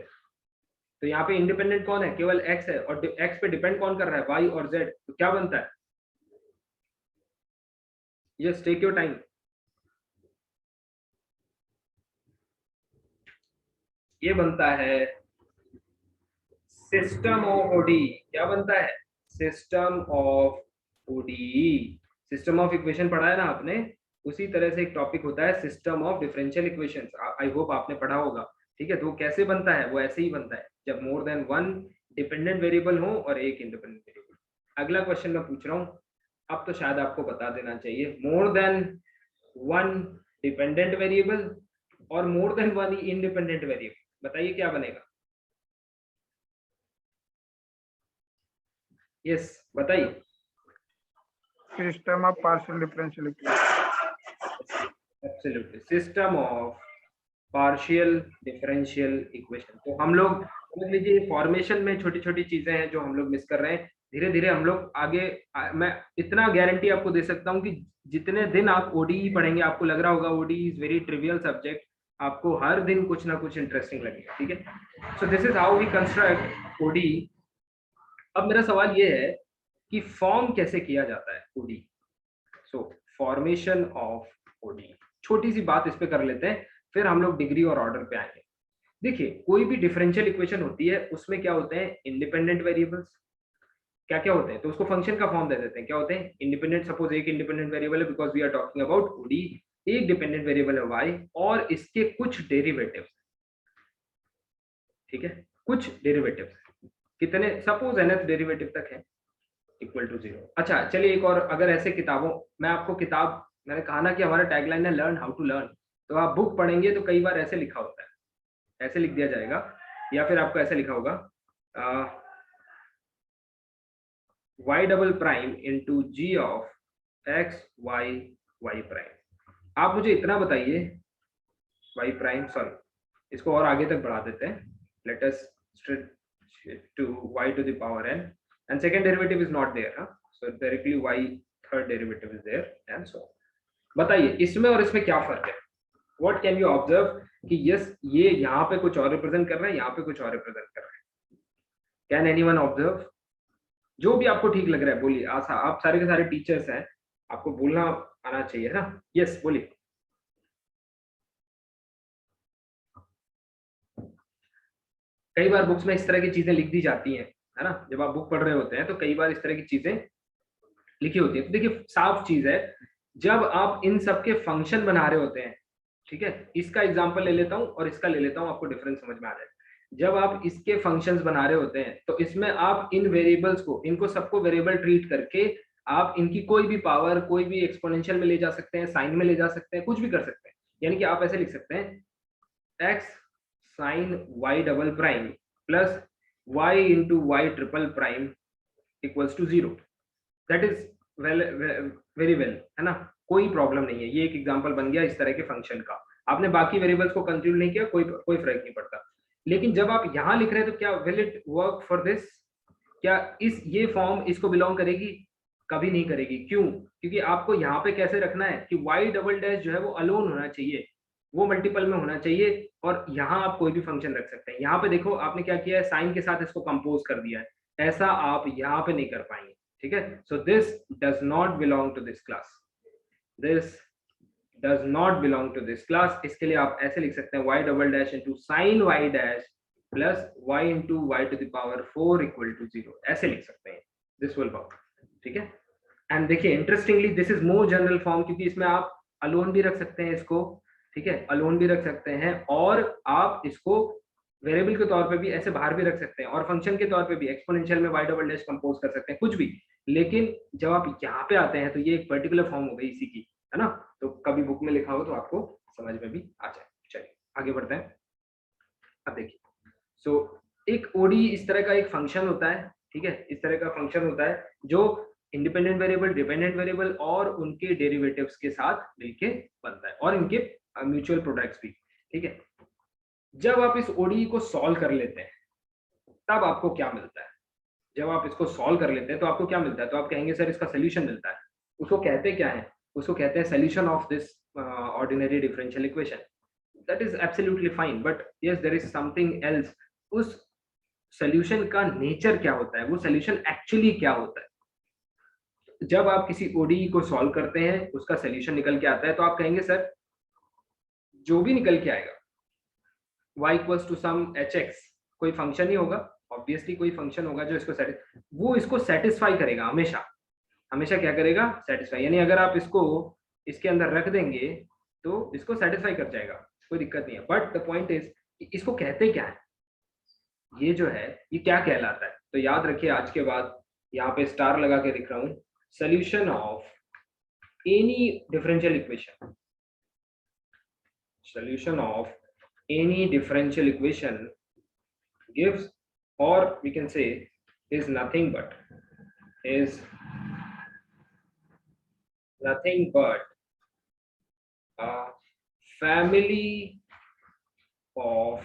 तो यहाँ पे इंडिपेंडेंट कौन है? केवल x है, और x पे डिपेंड कौन कर रहा है? y और z। तो क्या बनता है? Yes, take your time. ये बनता है सिस्टम ऑफ ओडी। क्या बनता है? System of OD. System of equation पढ़ा है ना आपने, उसी तरह से एक टॉपिक होता है system of differential equations. I hope आपने पढ़ा होगा। ठीक है, तो वो कैसे बनता है? वो ऐसे ही बनता है जब मोर देन वन डिपेंडेंट वेरिएबल हो और एक इंडिपेंडेंट वेरिएबल। अगला क्वेश्चन मैं पूछ रहा हूँ, अब तो शायद आपको बता देना चाहिए। More than one dependent variable और more than one independent variable, बताइए क्या बनेगा? यस, बताइए। System of partial differential equation. Absolutely, system of partial differential equation. तो हम लोग समझ लीजिए फॉर्मेशन में छोटी छोटी चीजें हैं जो हम लोग मिस कर रहे हैं। धीरे धीरे हम लोग आगे मैं इतना गारंटी आपको दे सकता हूं कि जितने दिन आप ओडीई पढ़ेंगे आपको लग रहा होगा ODE is very trivial subject, आपको हर दिन कुछ ना कुछ इंटरेस्टिंग लगेगा। ठीक है, so this is how we construct ODE. अब मेरा सवाल ये है कि फॉर्म कैसे किया जाता है ODE. So formation of ODE, छोटी सी बात इस पे कर लेते हैं, फिर हम लोग डिग्री और ऑर्डर पे आएंगे। देखिए, कोई भी डिफरेंशियल इक्वेशन होती है उसमें क्या होते हैं? Independent variables. क्या क्या होते हैं? तो उसको फंक्शन का फॉर्म दे देते हैं। क्या होते हैं? इंडिपेंडेंट। सपोज एक इंडिपेंडेंट वेरिएबल है, because we are talking about OD. एक डिपेंडेंट वेरिएबल है y और इसके कुछ डेरिवेटिव्स। ठीक है, कुछ डेरिवेटिव्स कितने? सपोज nth डेरिवेटिव तक है इक्वल टू 0। अच्छा चलिए एक और, अगर ऐसे किताबों, मैं आपको किताब, मैंने कहा ना कि हमारा टैगलाइन है लर्न हाउ टू लर्न, तो आप बुक पढ़ेंगे तो कई बार ऐसे लिखा होता है, ऐसे लिख दिया जाएगा, या फिर आपको ऐसे लिखा होगा y double prime into g of x y y prime. आप मुझे इतना बताइए, y प्राइम, सॉरी इसको और आगे तक बढ़ा देते हैं, let us to y to the power n, and second derivative is not there, huh? So directly y third derivative is there and so on. बताइए इसमें और इसमें क्या फर्क है? What can you observe कि yes ये यहाँ पे कुछ और रिप्रेजेंट कर रहा है, यहाँ पे कुछ और रिप्रेजेंट कर रहा है। Can anyone observe? जो भी आपको ठीक लग रहा है बोलिए। आप सारे के सारे टीचर्स हैं, आपको बोलना आना चाहिए ना। यस बोलिए। कई बार बुक्स में इस तरह की चीजें लिख दी जाती हैं, है ना, जब आप बुक पढ़ रहे होते हैं तो कई बार इस तरह की चीजें लिखी होती है। तो देखिए साफ चीज है, जब आप इन सब के फंक्शन बना रहे होते हैं, ठीक है, इसका एग्जांपल ले लेता हूं और इसका ले लेता हूं, आपको डिफरेंस समझ में आ जाएगा। जब आप इसके फंक्शंस बना रहे होते हैं तो इसमें आप इन वेरिएबल्स को, इनको सबको वेरिएबल ट्रीट करके आप इनकी कोई भी पावर, कोई भी एक्सपोनेंशियल में ले जा सकते हैं, साइन में ले जा सकते हैं, कुछ भी कर सकते हैं। यानी कि आप ऐसे लिख सकते हैं x sine y double prime plus y into y triple prime equals to 0। That is very well, है ना, कोई प्रॉब्लम नहीं है। ये एक एग्जांपल बन गया इस तरह के फंक्शन का। आपने बाकी वेरिएबल्स को कंसीडर नहीं किया, कोई फर्क नहीं पड़ता। लेकिन जब आप यहां लिख रहे हैं तो क्या will it work for this? क्या ये फॉर्म इसको बिलोंग करेगी? कभी नहीं करेगी। क्यों? क्योंकि आपको यहाँ पे कैसे रखना है कि y डबल डैश जो है वो अलोन होना चाहिए, वो मल्टीपल में होना चाहिए, और यहाँ आप कोई भी फंक्शन रख सकते हैं। यहाँ पे देखो आपने क्या किया है, साइन के साथ इसको कंपोज कर दिया है, ऐसा आप यहाँ पे नहीं कर पाएंगे। ठीक है, so this does not belong to this class, this does not belong to this class. इसके लिए आप ऐसे लिख सकते हैं y double dash into sine y dash plus y into y to the power 4 equal to 0, ऐसे लिख सकते हैं, दिस विल वर्क। ठीक है, एंड देखिए interestingly this is more general form, क्योंकि इसमें आप अलोन भी रख सकते हैं इसको, ठीक है, अलोन भी रख सकते हैं, और आप इसको वेरिएबल के तौर पे भी ऐसे बाहर भी रख सकते हैं, और फंक्शन के तौर पे भी एक्सपोनेंशियल में y डबल डैश कंपोज कर सकते हैं, कुछ भी। लेकिन जब आप यहाँ पे आते हैं तो ये एक पर्टिकुलर फॉर्म हो गई इसी की, है ना, तो कभी बुक में लिखा हो तो आपको समझ में भी आ जाए। चलिए आगे बढ़ते हैं। अब देखिए, सो एक ओडी इस तरह का एक फंक्शन होता है, ठीक है, इस तरह का फंक्शन होता है जो इंडिपेंडेंट वेरिएबल, डिपेंडेंट वेरिएबल और उनके डेरिवेटिव्स के साथ मिलके बनता है, और इनके म्यूचुअल प्रोडक्ट्स भी। ठीक है, जब आप इस ओडी को सॉल्व कर लेते हैं तब आपको क्या मिलता है? जब आप इसको सॉल्व कर लेते हैं तो आपको क्या मिलता है? तो आप कहेंगे सर इसका सोल्यूशन मिलता है। उसको कहते क्या है, उसको कहते हैं solution of this ordinary differential equation. That is absolutely fine, but yes there is something else. उस सोल्यूशन का नेचर क्या होता है, वो सोल्यूशन एक्चुअली क्या होता है। जब आप किसी ओडीई को सॉल्व करते हैं, उसका सोल्यूशन निकल के आता है, तो आप कहेंगे सर जो भी निकल के आएगा y equals to some hx, कोई फंक्शन ही होगा, ऑब्वियसली कोई फंक्शन होगा जो वो इसको सेटिस्फाई करेगा हमेशा। हमेशा क्या करेगा, सेटिस्फाई। यानी अगर आप इसको इसके अंदर रख देंगे तो इसको सेटिस्फाई कर जाएगा, कोई दिक्कत नहीं है। बट द पॉइंट इज इसको कहते क्या है, ये जो है ये क्या कहलाता है। तो याद रखिए, आज के बाद यहाँ पे स्टार लगा के लिख रहा हूँ, solution of any differential equation, solution of any differential equation gives, or we can say is nothing but a family of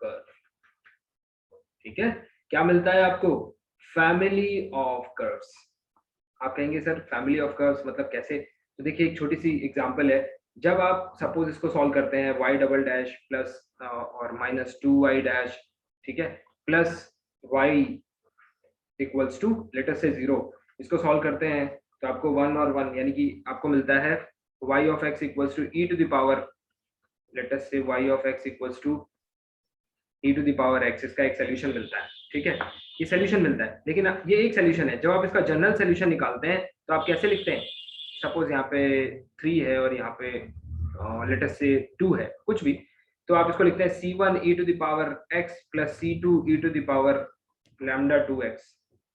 curve। ठीक है, क्या मिलता है आपको, फैमिली ऑफ कर्व्स। आप कहेंगे सर फैमिली ऑफ कर्व्स मतलब कैसे, तो देखिए एक छोटी सी एग्जांपल है। जब आप सपोज इसको सॉल्व करते हैं y डबल डैश प्लस और माइनस 2y डैश, ठीक है, plus y equals to later से 0, इसको सॉल्व करते हैं तो आपको 1 और 1 यानी कि आपको मिलता है y of x equals to e to the power later से y of x equals to e to the power x। इसका एक सोल्यूशन मिलता है, ठीक है, ये सोल्यूशन मिलता है। लेकिन ये एक सोल्यूशन है। जब आप इसका जनरल सोल्यूशन निकालते हैं तो आप कैसे लिखते हैं, सपोज यहाँ पे 3 है और यहाँ पे लेटर से 2 है, कुछ भी, तो आप इसको लिखते हैं c1 e to the power x plus c2 e to the power lambda 2x।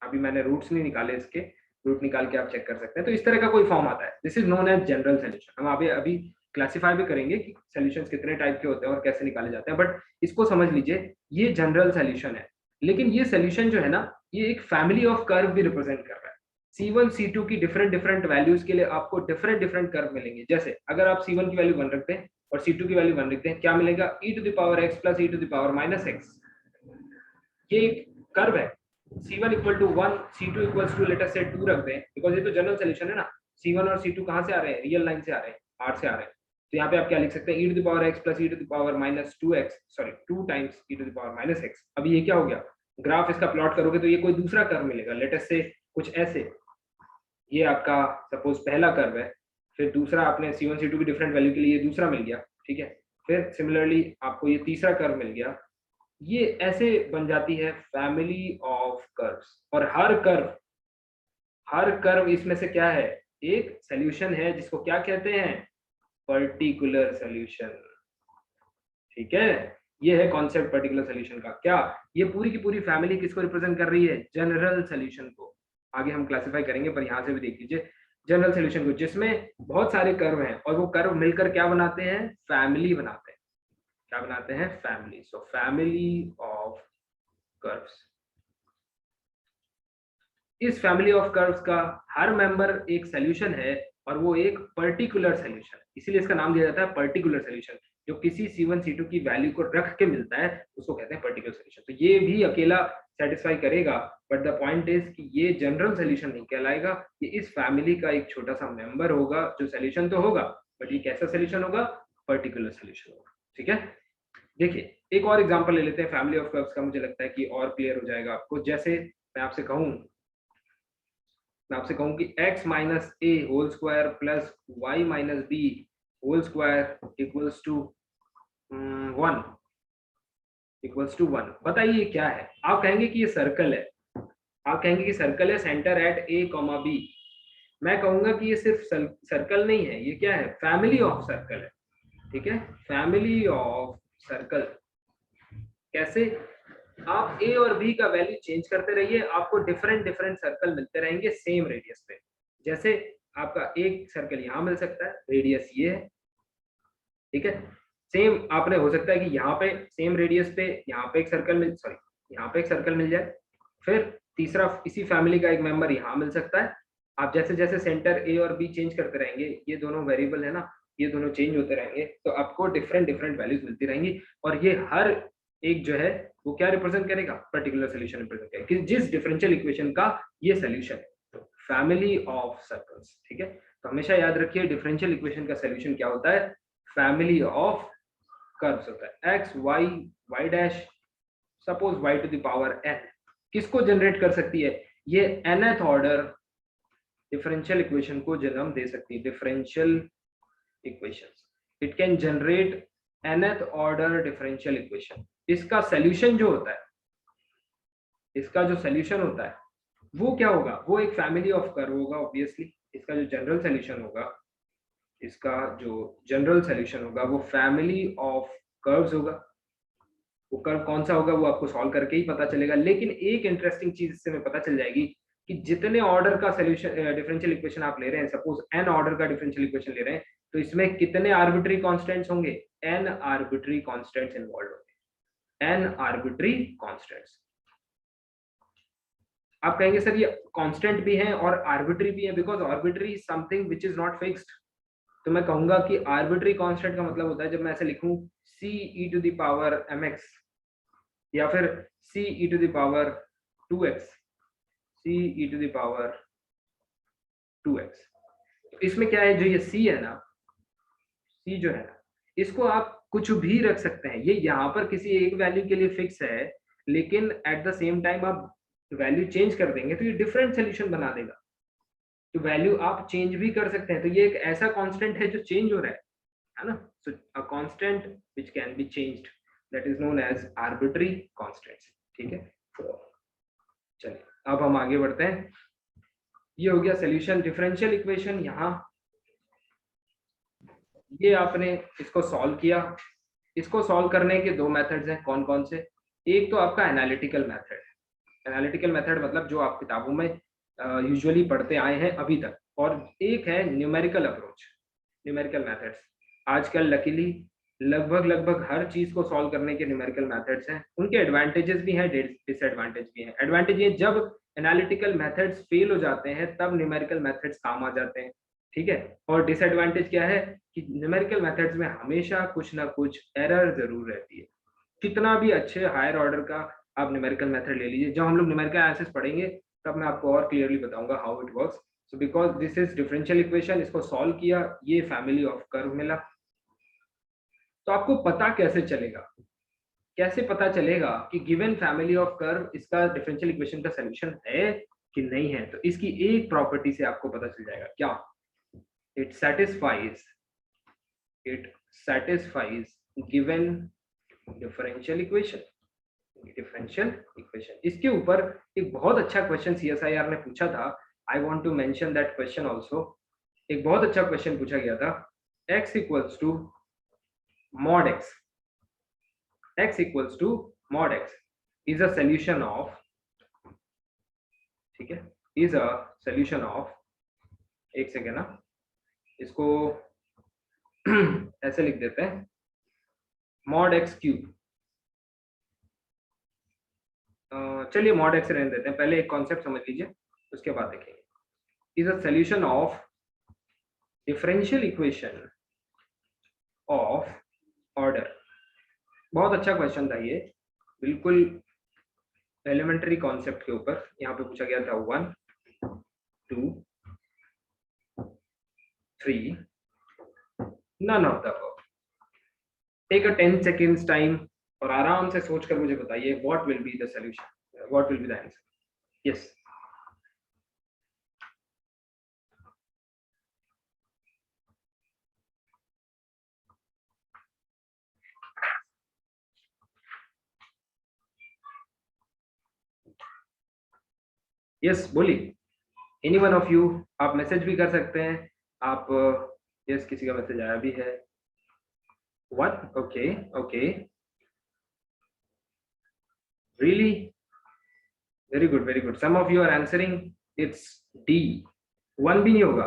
अभी मैंने रूट्स नहीं निकाले, इसके रूट निकाल के आप चेक कर सकते हैं। तो इस तरह का कोई फॉर्म आता है, this is known as general solution. हम अभी क्लासिफाई भी करेंगे कि सॉल्यूशंस कितने टाइप के होते हैं और कैसे निकाले जाते हैं, बट इसको समझ लीजिए ये जनरल सोल्यूशन है। लेकिन ये सोल्यूशन जो है ना, ये एक फैमिली ऑफ कर्व भी रिप्रेजेंट कर रहा है। C1 C2 की डिफरेंट वैल्यूज के लिए आपको डिफरेंट कर्व मिलेंगे। जैसे अगर आप C1 की वैल्यू 1 रखते हैं और C2 की वैल्यू 1 रखते हैं, क्या मिलेगा, e to the power x plus e to the power minus x। ये एक कर्व है, C1 equal to 1, C2 equals to later से 2 रखते हैं, बिकॉज ये तो जनरल सोल्यूशन है ना। C1 और C2 कहाँ से आ रहे हैं, रियल लाइन से आ रहे हैं, R से आ रहे हैं। तो यहाँ पे आप क्या लिख सकते हैं, e to the power x plus e to the power minus 2x, sorry 2 times e to the power minus x। अभी ये क्या हो गया, ग्राफ इसका प्लॉट करोगे तो ये कोई दूसरा कर्व मिलेगा, लेटर से कुछ ऐसे। ये आपका सपोज पहला कर्व है, फिर दूसरा आपने C1 C2 की डिफरेंट वैल्यू के लिए दूसरा मिल गया, ठीक है, फिर सिमिलरली आपको ये तीसरा कर्व मिल गया। ये ऐसे बन जाती है फैमिली ऑफ कर्व्स। और हर कर्व इसमें से क्या है, एक सोल्यूशन है, जिसको क्या कहते हैं, पर्टिकुलर सोल्यूशन। ठीक है, ये है कॉन्सेप्ट पर्टिकुलर सोल्यूशन का। क्या ये पूरी की पूरी फैमिली किसको रिप्रेजेंट कर रही है, जनरल सोल्यूशन को। आगे हम क्लासिफाई करेंगे, पर यहाँ से भी देख लीजिए जनरल सोल्यूशन को, जिसमें बहुत सारे कर्व हैं और वो कर्व मिलकर क्या बनाते हैं, फैमिली बनाते हैं। क्या बनाते हैं, family. So family of curves. इस फैमिली ऑफ कर्व्स का हर मेंबर एक सोल्यूशन है और वो एक पर्टिकुलर सोल्यूशन, इसीलिए इसका नाम दिया जाता है पर्टिकुलर सोल्यूशन। जो किसी C1 C2 की वैल्यू को रख के मिलता है उसको कहते हैं पर्टिकुलर सोल्यूशन। तो ये भी अकेला सेटिस्फाई करेगा, बट द पॉइंट इज कि ये जनरल सोल्यूशन नहीं कहलाएगा, ये इस फैमिली का एक छोटा सा मेंबर होगा। जो सोल्यूशन तो होगा, बट ये कैसा सोल्यूशन होगा, पर्टिकुलर सोल्यूशन होगा। ठीक है, देखिए एक और एग्जांपल ले लेते हैं फैमिली ऑफ कर्व्स का, मुझे लगता है कि और क्लियर हो जाएगा आपको। जैसे मैं आपसे कहूं कि x minus a whole square plus y minus b whole square equals to 1 बताइए क्या है। आप कहेंगे कि ये सर्कल है, आप कहेंगे कि सर्कल है, centre at a comma b. मैं कहूंगा कि ये सिर्फ सर्कल नहीं है, ये क्या है, फैमिली ऑफ सर्कल है। ठीक है, फैमिली ऑफ सर्कल। कैसे, आप ए और बी का वैल्यू चेंज करते रहिए, आपको डिफरेंट सर्कल मिलते रहेंगे सेम रेडियस पे। जैसे आपका एक सर्कल यहाँ मिल सकता है, रेडियस ये है, ठीक है, सेम आपने हो सकता है कि यहाँ पे सेम रेडियस पे यहाँ पे एक सर्कल मिल जाए। फिर तीसरा इसी फैमिली का एक मेंबर यहाँ मिल सकता है। आप जैसे जैसे सेंटर ए और बी चेंज करते रहेंगे, ये दोनों वेरिएबल है ना, ये दोनों चेंज होते रहेंगे, तो आपको डिफरेंट वैल्यूज मिलती रहेंगी। और ये हर एक जो है वो क्या रिप्रेजेंट करेगा, पर्टिकुलर सोल्यूशन रिप्रेजेंट करेगा, कि जिस डिफरेंशियल इक्वेशन का ये सोल्यूशन है। तो फैमिली ऑफ सर्कल्स। ठीक है, तो हमेशा याद रखिए डिफरेंशियल इक्वेशन का सॉल्यूशन क्या होता है, फैमिली ऑफ कर्व्स होता है। X y y dash, suppose y to the power n किसको जनरेट कर सकती है, ये nth ऑर्डर डिफरेंशियल इक्वेशन को जन्म दे सकती है। Differential equations, it can generate nth order differential equation. इसका सॉल्यूशन जो होता है, इसका जो सॉल्यूशन होता है वो क्या होगा, वो एक फैमिली ऑफ कर्व होगा ऑब्वियसली। इसका जो जनरल सॉल्यूशन होगा, इसका जो जनरल सॉल्यूशन होगा वो फैमिली ऑफ कर्व्स होगा। वो कर्व कौन सा होगा वो आपको सॉल्व करके ही पता चलेगा। लेकिन एक इंटरेस्टिंग चीज इससे में पता चल जाएगी कि जितने ऑर्डर का सॉल्यूशन डिफरेंशियल इक्वेशन आप ले रहे हैं, सपोज n ऑर्डर का डिफरेंशियल इक्वेशन ले रहे हैं, तो इसमें कितने आर्बिट्री कांस्टेंट्स होंगे, n आर्बिट्री कांस्टेंट्स इन्वॉल्व होंगे, n आर्बिट्री कांस्टेंट्स। आप कहेंगे सर ये कांस्टेंट भी है और आर्बिट्री भी है, because arbitrary is something which is not fixed. तो मैं कहूंगा कि आर्बिट्री कांस्टेंट का मतलब होता है जब मैं ऐसे लिखूं c e to the power mx या फिर c e to the power 2x, c e to the power 2x। तो इसमें क्या है, जो ये c है ना, c जो है ना, इसको आप कुछ भी रख सकते हैं। ये यहाँ पर किसी एक वैल्यू के लिए फिक्स है, लेकिन एट द सेम टाइम आप वैल्यू चेंज कर देंगे तो ये डिफरेंट सोल्यूशन बना देगा। तो वैल्यू आप चेंज भी कर सकते हैं। तो ये एक ऐसा कांस्टेंट है जो चेंज हो रहा है ना। So a constant which can be changed, that is known as arbitrary constants. ठीक है, तो चलिए अब हम आगे बढ़ते हैं। ये हो गया सॉल्यूशन डिफरेंशियल इक्वेशन। यहाँ ये आपने इसको सॉल्व किया। इसको सॉल्व करने के दो मेथड्स हैं, कौन कौन से। एक तो आपका एनालिटिकल मेथड। एनालिटिकल मेथड मतलब जो आप किताबों में यूजुअली पढ़ते आए हैं अभी तक, और एक है न्यूमेरिकल अप्रोच, न्यूमेरिकल मेथड्स। आजकल लकीली लगभग हर चीज को सॉल्व करने के न्यूमेरिकल मेथड्स हैं। उनके एडवांटेजेस भी हैं, डिसएडवांटेज भी हैं। एडवांटेज ये, जब एनालिटिकल मेथड्स फेल हो जाते हैं तब न्यूमेरिकल मेथड्स काम आ जाते हैं। ठीक है, और डिसएडवांटेज क्या है कि न्यूमेरिकल मेथड्स में हमेशा कुछ ना कुछ एरर जरूर रहती है। कितना भी अच्छे हायर ऑर्डर का आप न्यूमेरिकल मेथड ले लीजिए, जब हम लोग न्यूमेरिकल एनालिसिस पढ़ेंगे तब मैं आपको और क्लियरली बताऊंगा how it works. So because this is differential equation, इसको सॉल्व किया, ये फैमिली ऑफ कर्व मिला। तो आपको पता कैसे चलेगा, कैसे पता चलेगा कि गिवन फैमिली ऑफ कर्व इसका डिफरेंशियल इक्वेशन का सॉल्यूशन है कि नहीं है। तो इसकी एक प्रॉपर्टी से आपको पता चल जाएगा, क्या, it satisfies given differential equation. Differential equation, इसके ऊपर एक बहुत अच्छा क्वेश्चन CSIR ने पूछा था। I want to mention that question also. एक बहुत अच्छा क्वेश्चन पूछा गया था, x equals to mod x, x equals to mod x is a solution of, ठीक है, इज अ सॉल्यूशन ऑफ, एक सेकेंड ना, इसको ऐसे लिख देते हैं, mod x क्यूब। चलिए mod x रहने देते हैं, पहले एक कॉन्सेप्ट समझ लीजिए उसके बाद देखेंगे। Is a solution of differential equation of order. बहुत अच्छा क्वेश्चन था ये, बिल्कुल एलिमेंट्री कॉन्सेप्ट के ऊपर यहाँ पे पूछा गया था। 1 2 3 none of the above। Take a 10 seconds time और आराम से सोचकर मुझे बताइए what will be the solution, what will be the answer. Yes, yes बोलिए, एनी वन ऑफ यू। आप मैसेज भी कर सकते हैं, आप यस किसी का मैसेज आया भी है। What, okay okay, really, very good very good. Some of you are answering it's D. 1 भी नहीं होगा,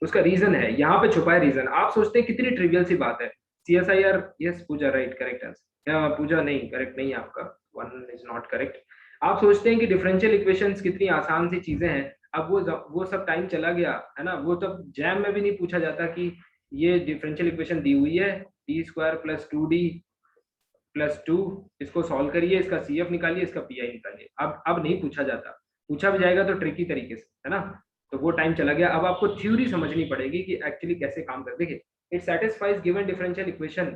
उसका रीजन है, यहाँ पे छुपा है रीजन। आप सोचते हैं कितनी ट्रिवियल सी बात है। CSIR, यस पूजा, राइट, करेक्ट आंसर। पूजा नहीं, करेक्ट नहीं है आपका, 1 इज नॉट करेक्ट। आप सोचते हैं कि डिफरेंशियल इक्वेशंस कितनी आसान सी चीजें हैं। अब वो सब टाइम चला गया है ना। वो तब जैम में भी नहीं पूछा जाता कि ये डिफरेंशियल इक्वेशन दी हुई है d² + 2d + 2, इसको सॉल्व करिए, इसका CF निकालिए, इसका PI निकालिए। अब नहीं पूछा जाता, पूछा भी जाएगा तो ट्रिकी तरीके से, है ना। तो वो टाइम चला गया। अब आपको थ्योरी समझनी पड़ेगी कि एक्चुअली कैसे काम कर। देखिए, it satisfies given differential equation.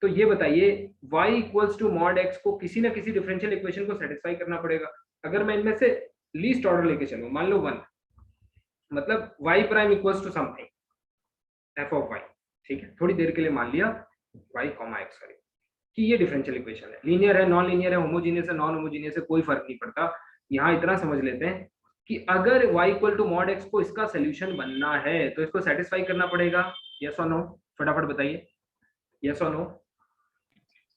तो ये बताइए y equals to mod x को किसी ना किसी डिफरेंशियल इक्वेशन को सेटिस्फाई करना पड़ेगा। अगर मैं इनमें से लीस्ट ऑर्डर लेके चलूं, मान लो 1, मतलब y prime equals to something f of y, ठीक है, थोड़ी देर के लिए मान लिया y x, सॉरी, कि ये डिफरेंशियल इक्वेशन है, लीनियर है, नॉन लीनियर है, होमोजीनियस है, नॉन होमोजीनियस है, कोई फर्क नहीं पड़ता। यहाँ इतना समझ लेते हैं कि अगर y equal to mod x को इसका सोल्यूशन बनना है तो इसको सेटिस्फाई करना पड़ेगा। यस और नो, फटाफट बताइए, यस और नो।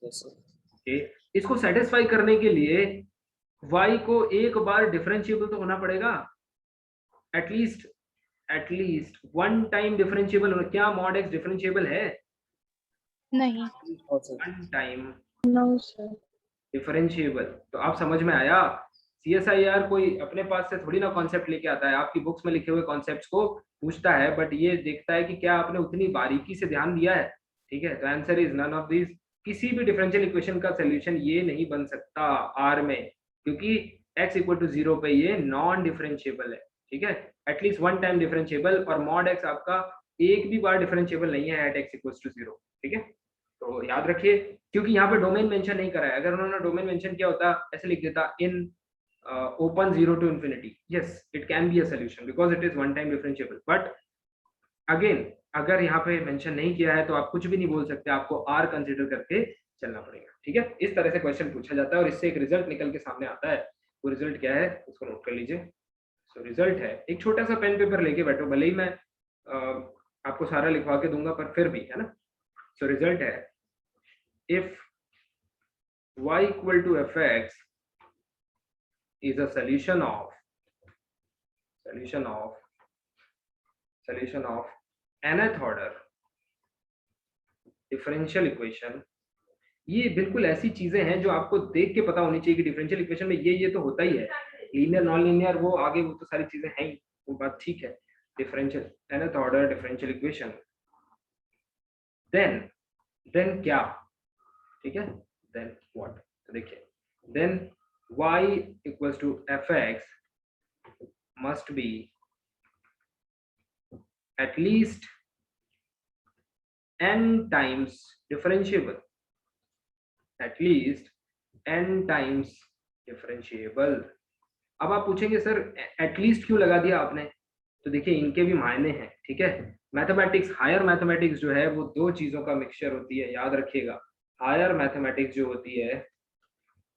ओके, इसको सेटिस्फाई करने के लिए y को एक बार डिफरेंशिएबल तो होना पड़ेगा, एटलीस्ट वन टाइम डिफरेंशिएबल। क्या मॉड x डिफरेंशिएबल है? नहीं। One time no sir. Differentiable. तो आप समझ में आया, CSIR कोई अपने पास से थोड़ी ना कॉन्सेप्ट लेके आता है, आपकी बुक्स में लिखे हुए कॉन्सेप्ट्स को पूछता है, बट ये देखता है कि क्या आपने उतनी बारीकी से ध्यान दिया है। ठीक है, तो answer is none of this. किसी भी डिफरेंशियल इक्वेशन का सोल्यूशन ये नहीं बन सकता R में, क्योंकि x इक्वल टू 0 पे ये नॉन डिफरेंशिएबल है। ठीक है, एटलीस्ट वन टाइम डिफरेंशिएबल, और मॉड x आपका एक भी बार डिफरेंशिएबल नहीं है एट x इक्वल टू 0। ठीक है, तो याद रखिए, क्योंकि यहाँ पे डोमेन मेंशन नहीं करा है। अगर उन्होंने डोमेन मेंशन किया होता, ऐसे लिख देता इन open 0 to infinity, yes it can be a solution because it is one time differentiable, but again अगर यहाँ पे मेंशन नहीं किया है तो आप कुछ भी नहीं बोल सकते, आपको R कंसीडर करके चलना पड़ेगा। ठीक है, इस तरह से क्वेश्चन पूछा जाता है और इससे एक रिजल्ट निकल के सामने आता है। वो रिजल्ट क्या है उसको नोट कर लीजिए। सो रिजल्ट है, एक छोटा सा पेन पेपर लेके बैठो, भले ही मैं आपको सारा लिखवा के दूंगा, पर फिर भी, है ना। सो रिजल्ट है, if y equal to fx is a solution of nth order differential equation। ये बिल्कुल ऐसी चीजें हैं जो आपको देख के पता होनी चाहिए कि डिफरेंशियल इक्वेशन में ये तो होता ही है, लीनियर नॉन लीनियर वो आगे वो तो सारी चीजें हैं ही, वो बात ठीक है। Differential nth order differential equation, then क्या, ठीक है, देन व्हाट। तो देखिए, then y equals to fx must be at least n times differentiable, at least n times differentiable। अब आप पूछेंगे सर at least क्यों लगा दिया आपने, तो देखिए इनके भी मायने हैं। ठीक है, मैथमेटिक्स, हायर मैथमेटिक्स जो है वो दो चीजों का मिक्सचर होती है, याद रखिएगा। हायर मैथमेटिक्स जो होती है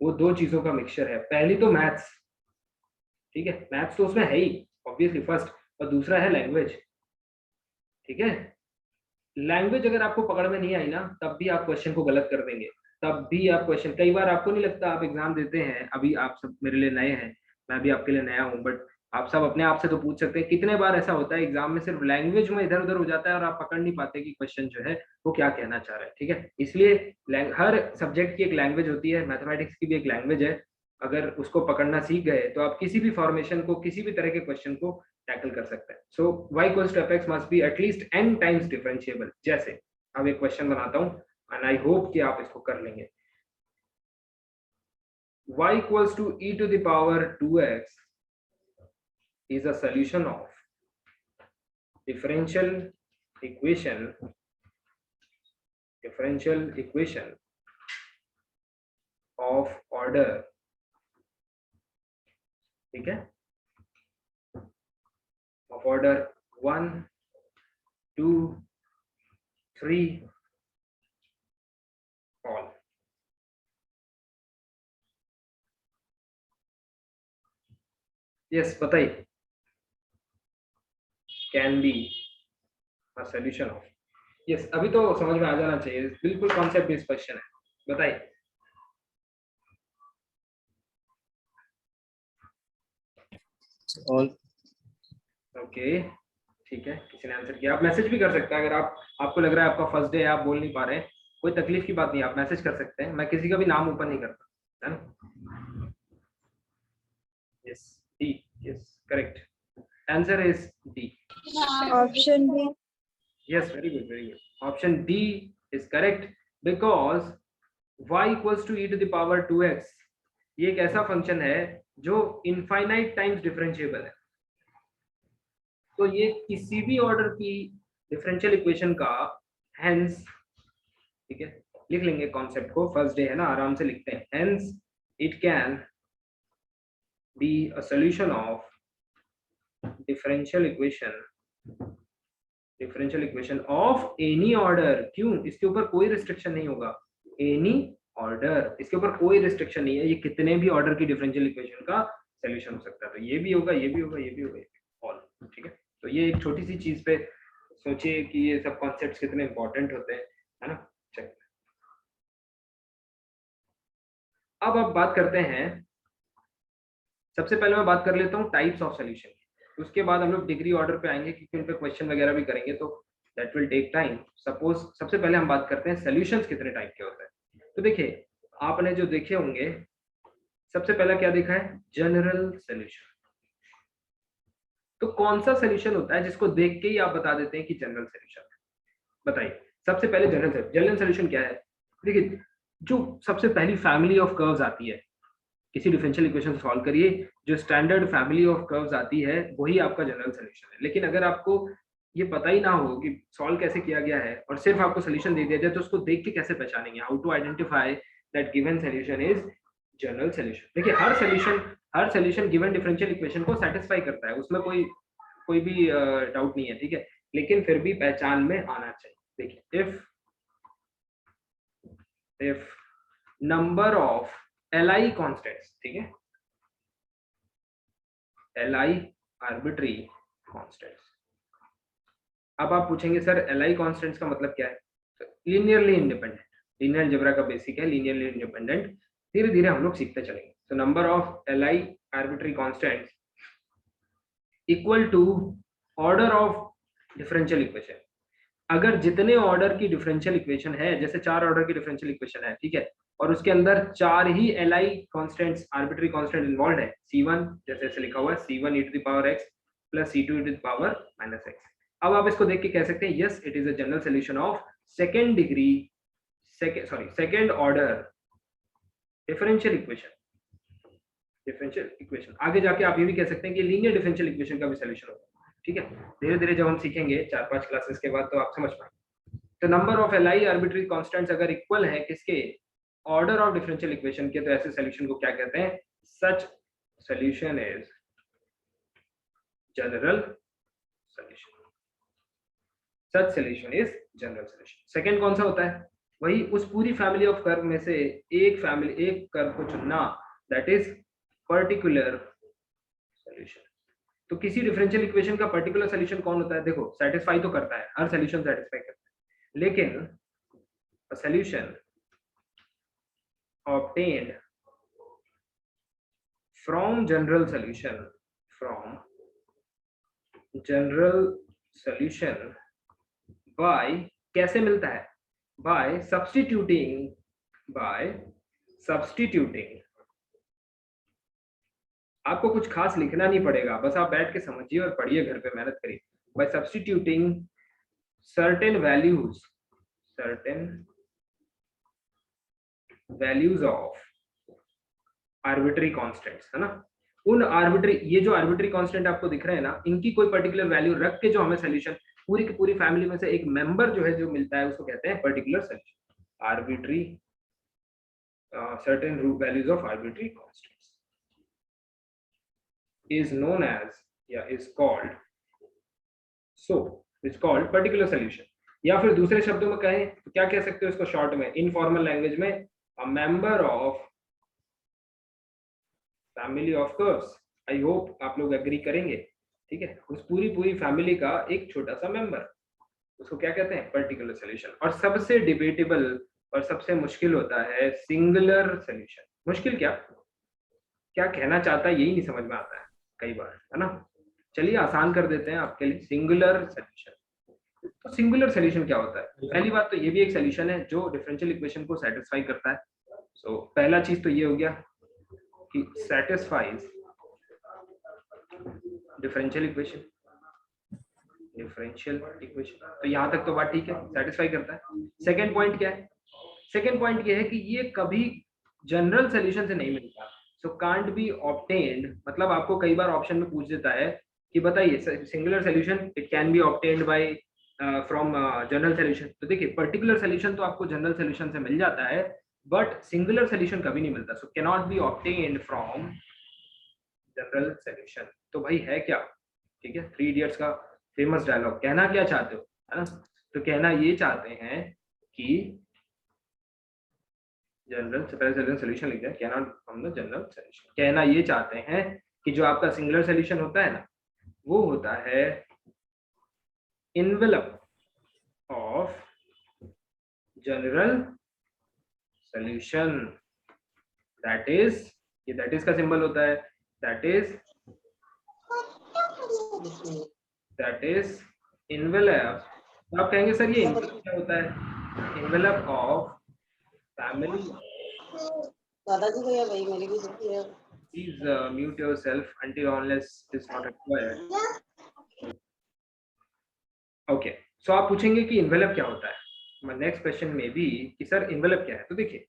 वो दो चीजों का मिक्सचर है। पहली तो मैथ्स, ठीक है, मैथ्स तो उसमें है ही ऑब्वियसली फर्स्ट, और दूसरा है लैंग्वेज। ठीक है, लैंग्वेज अगर आपको पकड़ में नहीं आई ना, तब भी आप क्वेश्चन को गलत कर देंगे, तब भी आप क्वेश्चन, कई बार आपको नहीं लगता, आप एग्जाम देते हैं, अभी आप सब मेरे लिए नए हैं, मैं भी आपके लिए नया हूँ, बट आप सब अपने आप से तो पूछ सकते हैं, कितने बार ऐसा होता है एग्जाम में सिर्फ लैंग्वेज में इधर उधर हो जाता है और आप पकड़ नहीं पाते कि क्वेश्चन जो है वो क्या कहना चाह रहा है। ठीक है, इसलिए हर सब्जेक्ट की एक लैंग्वेज होती है, मैथमेटिक्स की भी एक लैंग्वेज है। अगर उसको पकड़ना सीख गए तो आप किसी भी फॉर्मेशन को, किसी भी तरह के क्वेश्चन को टैकल कर सकते हैं। So y equals to fx must be at least n times differentiable. जैसे अब एक क्वेश्चन बनाता हूं एंड आई होप कि आप इसको कर लेंगे। y equals to e to the power 2x is a solution of differential equation of order, ठीक है, of order 1 2 3 all। यस, बताइए, can be a solution of. Yes, अभी तो समझ में आ जाना चाहिए, बिल्कुल कॉन्सेप्ट बेस्ड क्वेश्चन है, बताइए। ऑल। ओके, ठीक है, किसी ने आंसर किया, आप मैसेज भी कर सकते हैं। अगर आपको लग रहा है आपका फर्स्ट डे है, आप बोल नहीं पा रहे हैं, कोई तकलीफ की बात नहीं, आप मैसेज कर सकते हैं, मैं किसी का भी नाम ऊपर नहीं करता, है ना। Yes, D, yes correct, answer is D, option B. yes, very good, very good, option D is correct because y equals to e to the power 2x ये एक ऐसा फंक्शन है जो इनफाइनाइट टाइम्स डिफरेंशिएबल है। तो ये किसी भी ऑर्डर की डिफरेंशियल इक्वेशन का हेंस, ठीक है, लिख लेंगे कॉन्सेप्ट को, फर्स्ट डे है ना, आराम से लिखते हैं। Hence it can be a solution of differential equation of any order. क्यों? इसके ऊपर कोई रिस्ट्रिक्शन नहीं होगा, एनी ऑर्डर, इसके ऊपर कोई रिस्ट्रिक्शन नहीं है, ये कितने भी ऑर्डर की डिफरेंशियल इक्वेशन का सॉल्यूशन हो सकता है। तो ये भी होगा, ये भी होगा, ये भी होगा, ऑल, ठीक है। तो ये एक छोटी सी चीज पे सोचिए कि ये सब कॉन्सेप्ट्स कितने इंपॉर्टेंट होते हैं, है ना। चलिए अब बात करते हैं, सबसे पहले मैं बात कर लेता हूँ टाइप्स ऑफ सॉल्यूशन, उसके बाद हम लोग डिग्री ऑर्डर पे आएंगे क्योंकि उन पे क्वेश्चन वगैरह भी करेंगे, तो that will take time. Suppose सबसे पहले हम बात करते हैं सॉल्यूशंस कितने टाइप के होते हैं। तो देखिए, आपने जो देखे होंगे, सबसे पहला क्या देखा है? General solution. तो कौन सा सॉल्यूशन होता है जिसको देख के ही आप बता देते हैं कि जनरल सॉल्यूशन है? बताइए। सबसे पहले जनरल सॉल्यूशन क्या है? देखिए, जो सबसे पहली फैमिली ऑफ कर्व्स आती है, किसी डिफरेंशियल इक्वेशन सॉल्व करिए, जो स्टैंडर्ड फैमिली ऑफ कर्व्स आती है वही आपका जनरल सॉल्यूशन है। लेकिन अगर आपको ये पता ही ना हो कि सॉल्व कैसे किया गया है और सिर्फ आपको सॉल्यूशन दे दिया जाए, तो उसको देख के कैसे पहचानेंगे? How to identify that given solution is general solution? देखिए, हर सॉल्यूशन गिवन डिफरेंशियल इक्वेशन को सेटिस्फाई करता है, उसमें कोई भी डाउट नहीं है, ठीक है। लेकिन फिर भी पहचान में आना चाहिए। देखिए, if number of Li constants, ठीक है, Li आर्बिट्री कांस्टेंट्स। अब आप पूछेंगे सर Li कांस्टेंट्स का मतलब क्या है? लीनियरली इंडिपेंडेंट, लीनियर अलजेब्रा का बेसिक है, लीनियरली इंडिपेंडेंट। धीरे धीरे हम लोग सीखते चलेंगे। तो number of Li arbitrary constants equal to order of differential equation. अगर जितने ऑर्डर की डिफरेंशियल इक्वेशन है, जैसे 4 ऑर्डर की डिफरेंशियल इक्वेशन है, ठीक है, और उसके अंदर 4 ही Li constants, arbitrary constant involve है, C1 जैसे ऐसे लिखा हुआ है, C1 e to the power x plus C2 e to the power minus x। अब आप इसको देख के कह सकते हैं yes, it is a general solution of second order differential equation. आगे जाके आप ये भी कह सकते हैं कि लीनियर डिफरेंशियल इक्वेशन का भी सॉल्यूशन होगा, ठीक है। धीरे धीरे जब हम सीखेंगे 4-5 क्लासेस के बाद, तो आप समझ पाएंगे। तो number of Li arbitrary constants अगर इक्वल है किसके? ऑर्डर ऑफ डिफरेंशियल इक्वेशन के, तो ऐसे सॉल्यूशन को क्या कहते हैं? Such solution is general solution. Such solution is general solution. Second कौन सा होता है? वही उस पूरी फैमिली ऑफ कर्व में से एक कर्व को चुनना, दैट इज पर्टिकुलर सॉल्यूशन। तो किसी डिफरेंशियल इक्वेशन का पर्टिकुलर सॉल्यूशन कौन होता है? देखो, सेटिस्फाई तो करता है, हर सॉल्यूशन सेटिस्फाई करता है, लेकिन a solution obtained from general solution by कैसे मिलता है? by substituting आपको कुछ खास लिखना नहीं पड़ेगा, बस आप बैठ के समझिए और पढ़िए, घर पे मेहनत करिए। by substituting certain values of arbitrary constants, है ना। उन आर्बिट्री, ये जो आर्बिट्री कांस्टेंट आपको दिख रहे हैं ना, इनकी कोई पर्टिकुलर वैल्यू रख के जो हमें सॉल्यूशन, पूरी की पूरी फैमिली में से एक मेंबर जो है जो मिलता है, उसको कहते हैं particular solution. Arbitrary certain values of arbitrary constants is known as is called particular solution. या फिर दूसरे शब्दों में कहें तो क्या कह सकते हो इसको शॉर्ट में, इनफॉर्मल लैंग्वेज में, a member of family of curves. I hope आप लोग एग्री करेंगे, ठीक है। उस पूरी फैमिली का एक छोटा सा मेंबर, उसको क्या कहते हैं? Particular solution. और सबसे डिबेटेबल और सबसे मुश्किल होता है सिंगुलर सॉल्यूशन। मुश्किल क्या कहना चाहता है, यही नहीं समझ में आता है कई बार, है ना। चलिए आसान कर देते हैं आपके लिए, सिंगुलर सॉल्यूशन। तो सिंगुलर सॉल्यूशन क्या होता है? पहली बात तो ये भी एक सॉल्यूशन है जो डिफरेंशियल इक्वेशन को सेटिस्फाई करता है। सो पहला चीज तो ये हो गया कि सेटिस्फाइज डिफरेंशियल इक्वेशन। तो यहां तक तो बात ठीक है, सेटिस्फाई करता है। सेकंड पॉइंट क्या है? सेकंड पॉइंट ये है कि ये कभी जनरल सॉल्यूशन से नहीं मिलता। सो कांट बी ऑब्टेन्ड, मतलब आपको कई बार ऑप्शन में पूछ देता है कि बताइए singular solution it can be obtained by from general solution. तो देखिए पर्टिकुलर सोल्यूशन तो आपको जनरल सोल्यूशन से मिल जाता है, बट सिंगुलर सोल्यूशन कभी नहीं मिलता। So cannot be obtained from general solution. तो भाई है क्या, ठीक है, 3 इडियट्स का फेमस डायलॉग। कहना क्या चाहते हो, है ना? तो कहना ये चाहते हैं कि जनरल से पहले सोल्यूशन लिख दिया, cannot from the general solution. कहना ये चाहते हैं कि जो आपका सिंगुलर सोल्यूशन होता है ना, वो होता है envelope of general solution. That is, ये दैट इज का सिंबल होता है, दैट इज इनवेलप। तो आप कहेंगे सर ये इनवेलप क्या होता है? Envelope of family. दादाजी को या भाई मेरी भी दुखी है। Please mute yourself until unless it is not required. Okay, so आप पूछेंगे कि इन्वेलप क्या होता है। नेक्स्ट क्वेश्चन में भी कि सर इन्वेलप क्या है। तो देखिए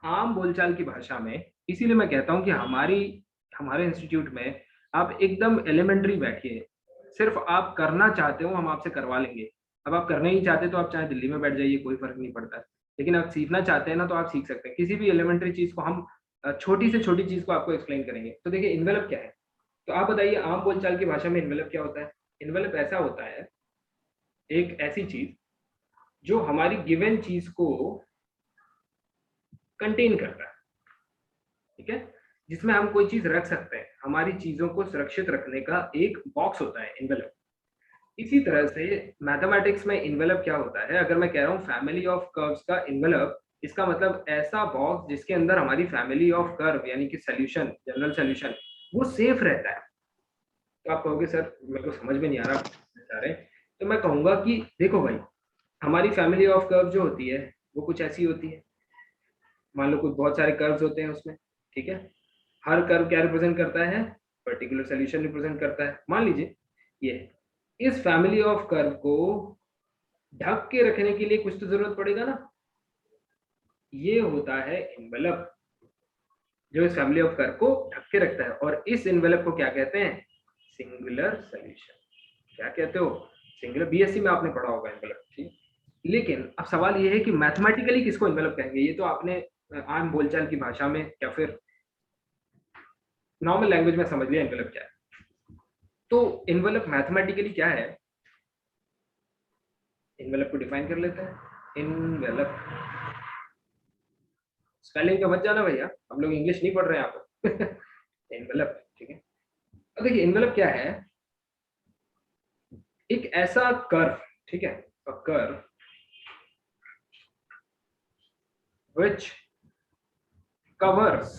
आम बोलचाल की भाषा में, इसीलिए मैं कहता हूं कि हमारे इंस्टीट्यूट में आप एकदम एलिमेंट्री बैठिए। सिर्फ आप करना चाहते हो हम आपसे करवा लेंगे। अब आप करना ही चाहते तो आप चाहे दिल्ली में बैठ जाइए, कोई फर्क नहीं पड़ता है। लेकिन आप सीखना चाहते हैं ना, तो आप सीख सकते हैं। किसी भी एलिमेंट्री चीज को हम छोटी से छोटी चीज को आपको एक्सप्लेन करेंगे। तो देखिए इन्वेलप क्या है, तो आप बताइए आम बोलचाल की भाषा में इन्वेलप क्या होता है। इन्वेलप ऐसा होता है, एक ऐसी चीज जो हमारी गिवन चीज को कंटेन करता है, ठीक है, जिसमें हम कोई चीज रख सकते हैं। हमारी चीजों को सुरक्षित रखने का एक बॉक्स होता है इन्वेलप। इसी तरह से मैथमेटिक्स में इन्वेलप क्या होता है, अगर मैं कह रहा हूँ फैमिली ऑफ कर्व्स का इन्वेलप, इसका मतलब ऐसा बॉक्स जिसके अंदर हमारी फैमिली ऑफ कर्व यानी कि सॉल्यूशन, जनरल सॉल्यूशन, वो सेफ रहता है। तो आप कहोगे सर मेरे को समझ में नहीं आ रहा चाह रहे। तो मैं कहूंगा कि देखो भाई, हमारी फैमिली ऑफ कर्व जो होती है वो कुछ ऐसी होती है। मान लो कुछ बहुत सारे कर्व्स होते हैं उसमें, ठीक है। हर कर्व क्या रिप्रेजेंट करता है? पर्टिकुलर सॉल्यूशन रिप्रेजेंट करता है। मान लीजिए ये, इस फैमिली ऑफ कर्व को ढक के रखने के लिए कुछ तो जरूरत पड़ेगा ना, ये होता है इन्वेलप, जो इस फैमिली ऑफ कर्व को ढक के रखता है। और इस इन्वेलप को क्या कहते हैं? Singular solution. क्या कहते हो? सिंगुलर। बीएससी में आपने पढ़ा होगा इन्वेलप, ठीक। लेकिन अब सवाल ये है कि मैथमेटिकली किसको इन्वेलप कहेंगे। ये तो आपने आम बोलचाल की भाषा में या फिर नॉर्मल लैंग्वेज में समझ लिया इन्वेलप क्या है। तो इन्वेलप मैथमेटिकली क्या है, इन्वेलप को डिफाइन कर लेते हैं। इन्वेलप, स्पेलिंग पे मत जाना भैया, हम लोग इंग्लिश नहीं पढ़ रहे हैं यहाँ पर। इन्वेलप, ठीक है। अब देखिए इन्वेलप क्या है, एक ऐसा कर्व, ठीक है, curve which covers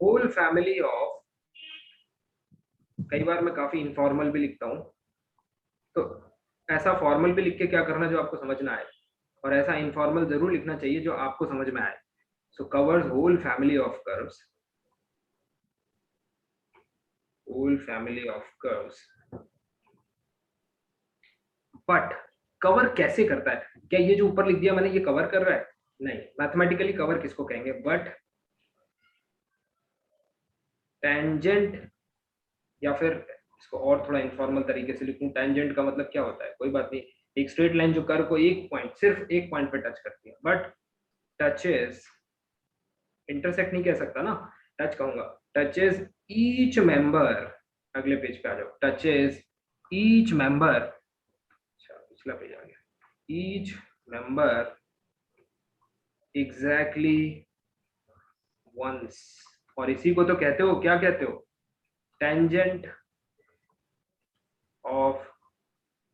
whole family of, कई बार मैं काफी इनफॉर्मल भी लिखता हूं, तो ऐसा फॉर्मल भी लिख के क्या करना जो आपको समझ में आए, और ऐसा इनफॉर्मल जरूर लिखना चाहिए जो आपको समझ में आए। So covers whole family of curves, whole family of curves. But cover कैसे करता है? क्या ये जो ऊपर लिख दिया मैंने ये कवर कर रहा है? नहीं। मैथमेटिकली कवर किसको कहेंगे? बट टेंजेंट, या फिर इसको और थोड़ा इनफॉर्मल तरीके से लिखूं, टेंजेंट का मतलब क्या होता है? कोई बात नहीं, एक स्ट्रेट लाइन जो कर्व को एक पॉइंट, सिर्फ एक पॉइंट पे टच करती है। बट टचेस, इंटरसेक्ट नहीं कह सकता ना, टच कहूंगा। टचेस ईच मेंबर, अगले पेज पे आ जाओ। टचेस ईच मेंबर, अच्छा पिछला पेज आ गया। ईच मेंबर एग्जैक्टली वंस, और इसी को तो कहते हो, क्या कहते हो? Tangent of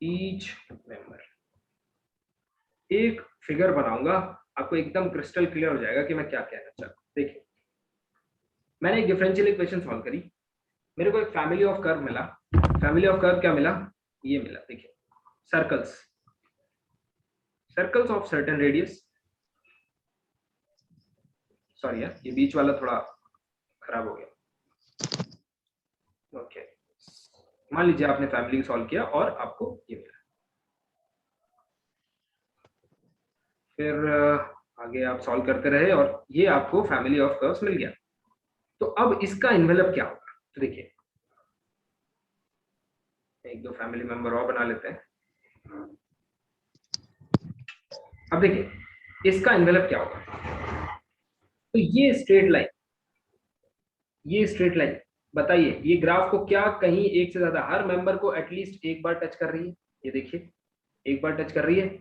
each member. एक फिगर बनाऊंगा, आपको एकदम क्रिस्टल क्लियर हो जाएगा कि मैं क्या कहना चाहता हूं। देखिए मैंने एक डिफरेंशियल इक्वेशन सॉल्व करी, मेरे को एक फैमिली ऑफ कर्व मिला। फैमिली ऑफ कर्व क्या मिला? ये मिला, देखिए circles, circles of certain radius. Sorry यार, ये बीच वाला थोड़ा खराब हो गया। ओके, मान लीजिए आपने फैमिली सॉल्व किया और आपको ये मिला। फिर आगे आप सॉल्व करते रहे और ये आपको फैमिली ऑफ कर्व्स मिल गया। तो अब इसका इन्वेलप क्या होगा? तो देखिए एक दो फैमिली मेंबर और बना लेते हैं। अब देखिए इसका एनवेलप क्या होगा, तो ये स्ट्रेट लाइन, ये स्ट्रेट लाइन बताइए ये ग्राफ को क्या कहीं एक से ज्यादा हर मेंबर को एटलीस्ट एक बार टच कर रही है, ये देखिए एक बार टच कर रही है,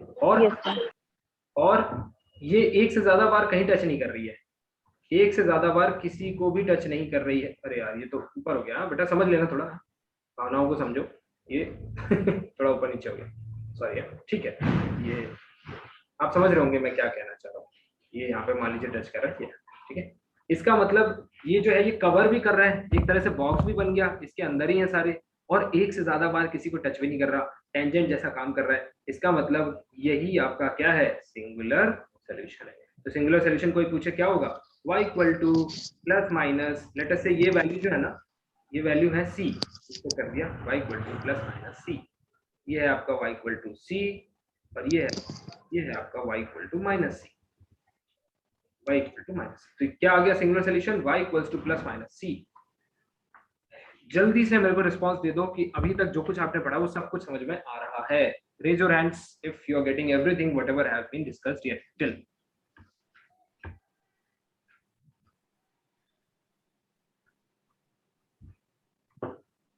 और ये एक से ज्यादा बार कहीं टच नहीं कर रही है, एक से ज्यादा बार किसी को भी टच नहीं कर रही है। अरे यार ये तो ऊपर हो गया, हाँ बेटा समझ लेना, थोड़ा भावनाओं को समझो, ये थोड़ा ऊपर नीचे हो गया, सॉरी। ठीक है, ये आप समझ रहे होंगे मैं क्या कहना चाह रहा हूँ। ये यहाँ पे मान लीजिए टच कर रहा है, ठीक है। इसका मतलब ये जो है ये कवर भी कर रहा है, एक तरह से बॉक्स भी बन गया, इसके अंदर ही है सारे, और एक से ज्यादा बार किसी को टच भी नहीं कर रहा, टेंजेंट जैसा काम कर रहा है। इसका मतलब यही आपका क्या है, सिंगुलर सोल्यूशन है। तो सिंगुलर सोल्यूशन कोई पूछे क्या होगा, y equal to plus minus, late us से ये वैल्यू जो है ना, ये वैल्यू है c, इसको कर दिया y equal to plus minus c, ये है आपका y इक्वल टू c, और ये है आपका y equal to minus c, y equal to minus. तो क्या आ गया singular solution, y equals to plus minus c। जल्दी से मेरे को रिस्पांस दे दो कि अभी तक जो कुछ आपने पढ़ा वो सब कुछ समझ में आ रहा है। Raise your hands if you are getting everything whatever have been discussed here till.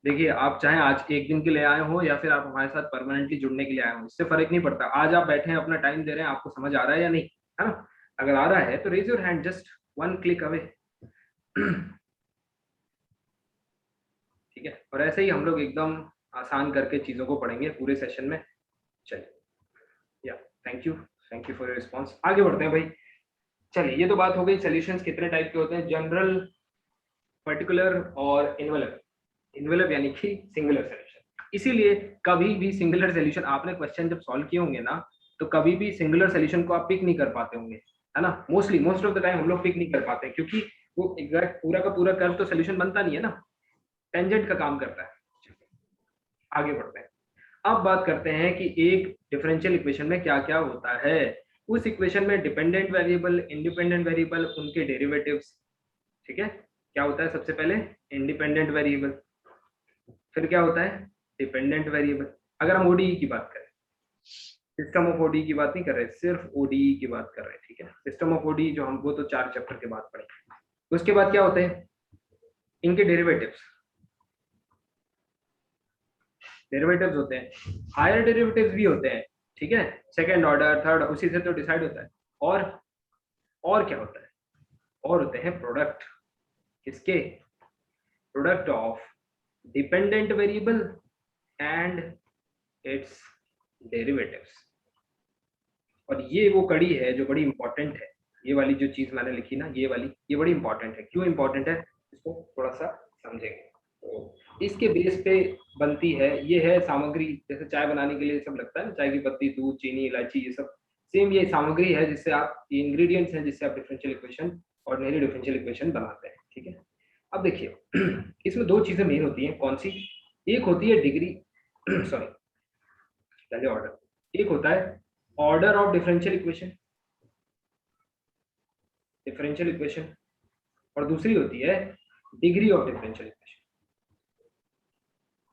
देखिए आप चाहे आज एक दिन के लिए आए हो या फिर आप हमारे साथ परमानेंटली जुड़ने के लिए आए हो, इससे फर्क नहीं पड़ता। आज आप बैठे हैं, अपना टाइम दे रहे हैं, आपको समझ आ रहा है या नहीं, है ना। अगर आ रहा है तो raise your hand, just one click away. ठीक है, और ऐसे ही हम लोग एकदम आसान करके चीजों को पढ़ेंगे पूरे सेशन में। चलिए, या thank you for your response. आगे बढ़ते हैं भाई। चलिए ये तो बात हो गई सॉल्यूशंस कितने टाइप के होते हैं, जनरल, पर्टिकुलर और इन्वेलप। इन्वेलप यानी कि सिंगुलर सॉल्यूशन। इसीलिए कभी भी सिंगुलर सॉल्यूशन आपने क्वेश्चन जब सॉल्व किए होंगे ना, तो कभी भी सिंगुलर सॉल्यूशन को आप पिक नहीं कर पाते होंगे, है ना। मोस्ट ऑफ द टाइम हम लोग पिक नहीं कर पाते, क्योंकि वो एग्जैक्ट पूरा का पूरा कर्व तो सॉल्यूशन बनता नहीं है ना, टेंजेंट का काम करता है। आगे बढ़ते हैं। अब बात करते हैं कि एक डिफरेंशियल इक्वेशन में क्या क्या होता है। उस इक्वेशन में डिपेंडेंट वेरिएबल, इंडिपेंडेंट वेरिएबल, उनके डेरिवेटिव्स। ठीक है, क्या होता है सबसे पहले इंडिपेंडेंट वेरिएबल, फिर क्या होता है डिपेंडेंट वेरिएबल। अगर हम ओडीई की बात करें, सिस्टम ऑफ ओडीई की बात नहीं कर रहे, सिर्फ ओडीई की बात कर रहे हैं। ठीक है, सिस्टम ऑफ ओडीई जो हमको तो 4 चैप्टर के बाद पढ़ेंगे। उसके बाद क्या होते हैं इनके डेरिवेटिव्स। डेरिवेटिव्स होते हैं, हायर डेरिवेटिव्स भी होते हैं। ठीक है, सेकंड ऑर्डर, थर्ड, उसी से तो डिसाइड होता है। और क्या होता है, और होते हैं प्रोडक्ट। किसके, product of dependent variable and it's derivatives. और ये वो कड़ी है जो बड़ी इंपॉर्टेंट है। ये वाली जो चीज मैंने लिखी ना, ये वाली, ये बड़ी इंपॉर्टेंट है। क्यों इंपॉर्टेंट है, इसको थोड़ा सा समझेंगे। तो इसके बेस पे बनती है, ये है सामग्री। जैसे चाय बनाने के लिए सब लगता है ना, चाय की पत्ती, दूध, चीनी, इलायची, ये सब सेम ये सामग्री है जिससे आप, ये इंग्रेडिएंट्स हैं जिससे आप differential equation, ordinary differential equation बनाते हैं। ठीक है, अब देखिए इसमें दो चीजें मेन होती हैं। कौन सी, एक होती है डिग्री सॉरी पहले ऑर्डर, एक होता है ऑर्डर ऑफ डिफरेंशियल इक्वेशन, और दूसरी होती है डिग्री ऑफ डिफरेंशियल इक्वेशन।